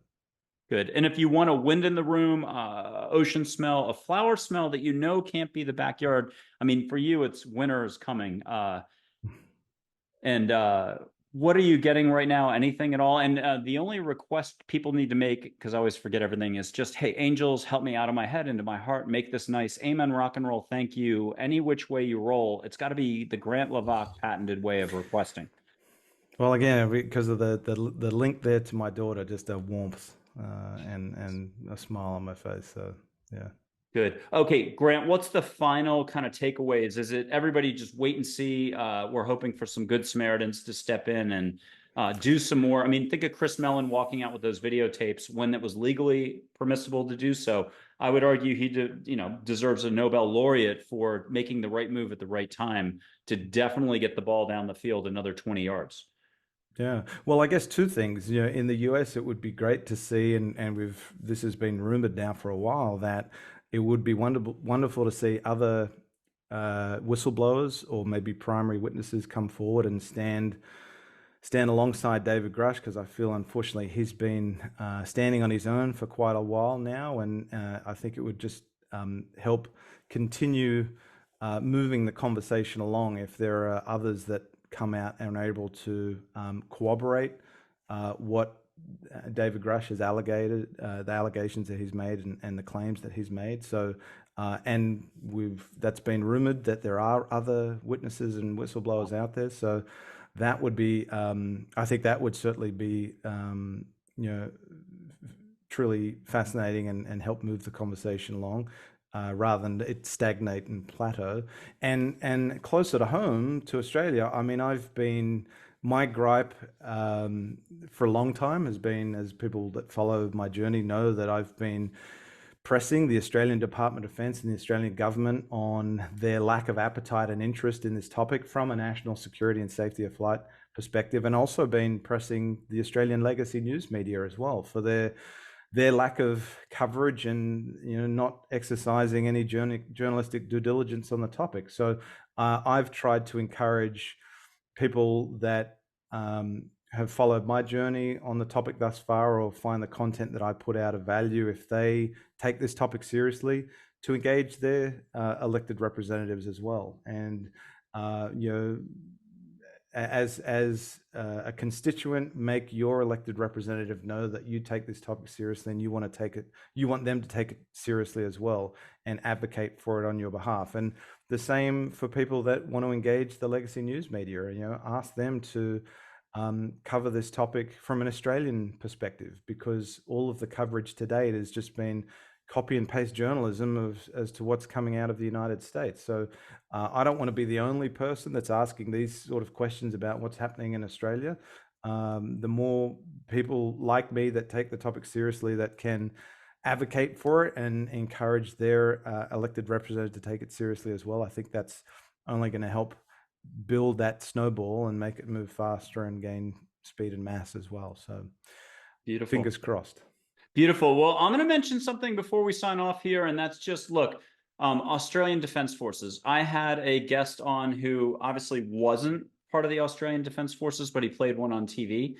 Good. And if you want a wind in the room, ocean smell, a flower smell that can't be the backyard. I mean, for you, it's winter is coming. And what are you getting right now? Anything at all? And the only request people need to make, because I always forget everything, is just, hey, angels, help me out of my head into my heart. Make this nice. Amen, rock and roll. Thank you. Any which way you roll. It's got to be the Grant LAVAC patented way of requesting. well, again, because of the link there to my daughter, just a warmth and a smile on my face. So yeah. Good. Okay, Grant, what's the final kind of takeaways? Is it everybody just wait and see? We're hoping for some good Samaritans to step in and do some more. I mean, think of Chris Mellon walking out with those videotapes when it was legally permissible to do so. I would argue he deserves a Nobel laureate for making the right move at the right time to definitely get the ball down the field another 20 yards. Yeah. Well, I guess two things. In the US, it would be great to see, and this has been rumored now for a while, that it would be wonderful to see other whistleblowers or maybe primary witnesses come forward and stand alongside David Grush, because I feel unfortunately he's been standing on his own for quite a while now, and I think it would just help continue moving the conversation along if there are others that come out and are able to corroborate what David Grush has the allegations that he's made and the claims that he's made. So, and that's been rumored that there are other witnesses and whistleblowers out there. So that would be, I think that would certainly be, truly fascinating and help move the conversation along. Rather than it stagnate and plateau. And closer to home to Australia, I mean, my gripe for a long time has been, as people that follow my journey know, that I've been pressing the Australian Department of Defence and the Australian government on their lack of appetite and interest in this topic from a national security and safety of flight perspective, and also been pressing the Australian legacy news media as well for their lack of coverage and not exercising any journalistic due diligence on the topic. So I've tried to encourage people that have followed my journey on the topic thus far, or find the content that I put out of value, if they take this topic seriously, to engage their elected representatives as well. And as a constituent, make your elected representative know that you take this topic seriously and you want them to take it seriously as well, and advocate for it on your behalf. And the same for people that want to engage the legacy news media. Ask them to cover this topic from an Australian perspective, because all of the coverage to date has just been copy and paste journalism as to what's coming out of the United States. So I don't want to be the only person that's asking these sort of questions about what's happening in Australia. The more people like me that take the topic seriously, that can advocate for it and encourage their elected representative to take it seriously as well, I think that's only going to help build that snowball and make it move faster and gain speed and mass as well. So Beautiful. fingers crossed. Beautiful. Well, I'm going to mention something before we sign off here, and that's just look, Australian Defence Forces. I had a guest on who obviously wasn't part of the Australian Defence Forces, but he played one on TV.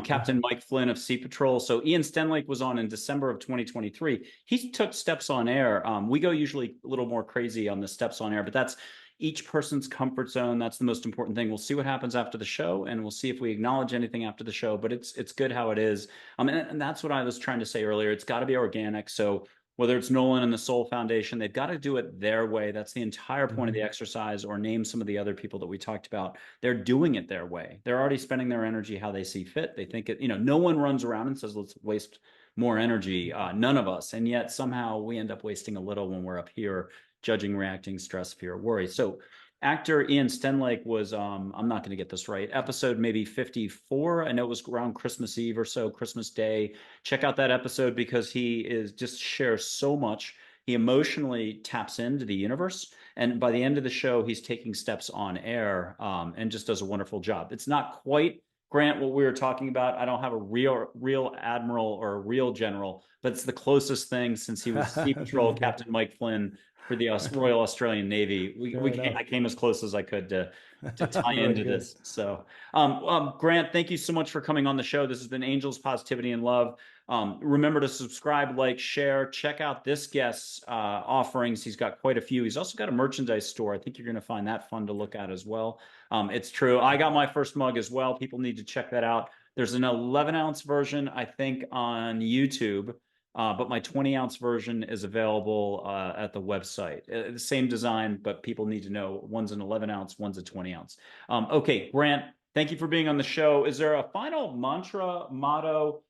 Captain Mike Flynn of Sea Patrol. So Ian Stenlake was on in December of 2023. He took steps on air. We go usually a little more crazy on the steps on air, but that's each person's comfort zone. That's the most important thing. We'll see what happens after the show, and we'll see if we acknowledge anything after the show. But it's good how it is. And that's what I was trying to say earlier. It's got to be organic. So whether it's Nolan and the Soul Foundation, they've got to do it their way. That's the entire point of the exercise. Or name some of the other people that we talked about. They're doing it their way. They're already spending their energy how they see fit. They think it. No one runs around and says, "Let's waste more energy." None of us. And yet somehow we end up wasting a little when we're up here judging, reacting, stress, fear, worry. So actor Ian Stenlake was, I'm not going to get this right, episode maybe 54. I know it was around Christmas Eve or so, Christmas Day. Check out that episode because he is just shares so much. He emotionally taps into the universe. And by the end of the show, he's taking steps on air and just does a wonderful job. It's not quite, Grant, what we were talking about. I don't have a real admiral or a real general, but it's the closest thing since he was Sea Patrol Captain Mike Flynn for the Royal Australian Navy. I came as close as I could to tie into this. So, Grant, thank you so much for coming on the show. This has been Angels, Positivity, and Love. Remember to subscribe, like, share, check out this guest's offerings. He's got quite a few. He's also got a merchandise store. I think you're going to find that fun to look at as well. It's true. I got my first mug as well. People need to check that out. There's an 11-ounce version, I think, on YouTube. But my 20-ounce version is available at the website. The same design, but people need to know one's an 11-ounce, one's a 20-ounce. Okay, Grant, thank you for being on the show. Is there a final mantra, motto?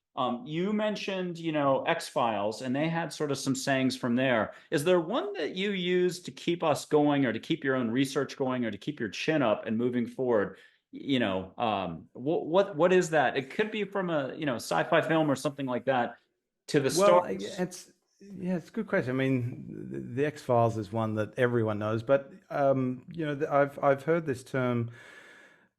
You mentioned, X-Files, and they had sort of some sayings from there. Is there one that you use to keep us going, or to keep your own research going, or to keep your chin up and moving forward? What is that? It could be from a sci-fi film or something like that to the Well, stars. it's a good question. I mean, the X-Files is one that everyone knows, but I've heard this term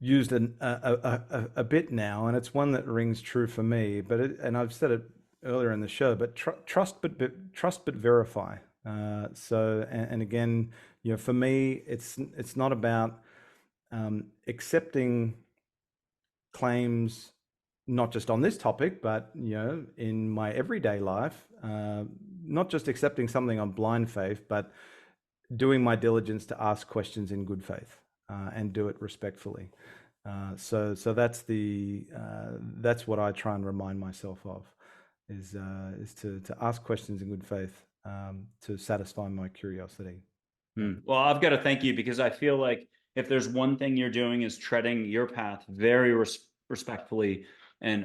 used a bit now, and it's one that rings true for me. And I've said it earlier in the show, but trust but verify. And again, for me, it's not about accepting claims, not just on this topic, but in my everyday life, not just accepting something on blind faith, but doing my diligence to ask questions in good faith and do it respectfully. So that's that's what I try and remind myself of, is to ask questions in good faith to satisfy my curiosity. Well, I've got to thank you because I feel like if there's one thing you're doing is treading your path very respectfully and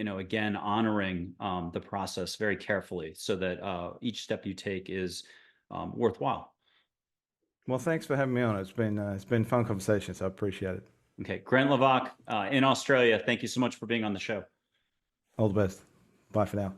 again honoring the process very carefully so that each step you take is worthwhile. Well, thanks for having me on. It's been a fun conversation, so I appreciate it. Okay, Grant LAVAC in Australia, thank you so much for being on the show. All the best. Bye for now.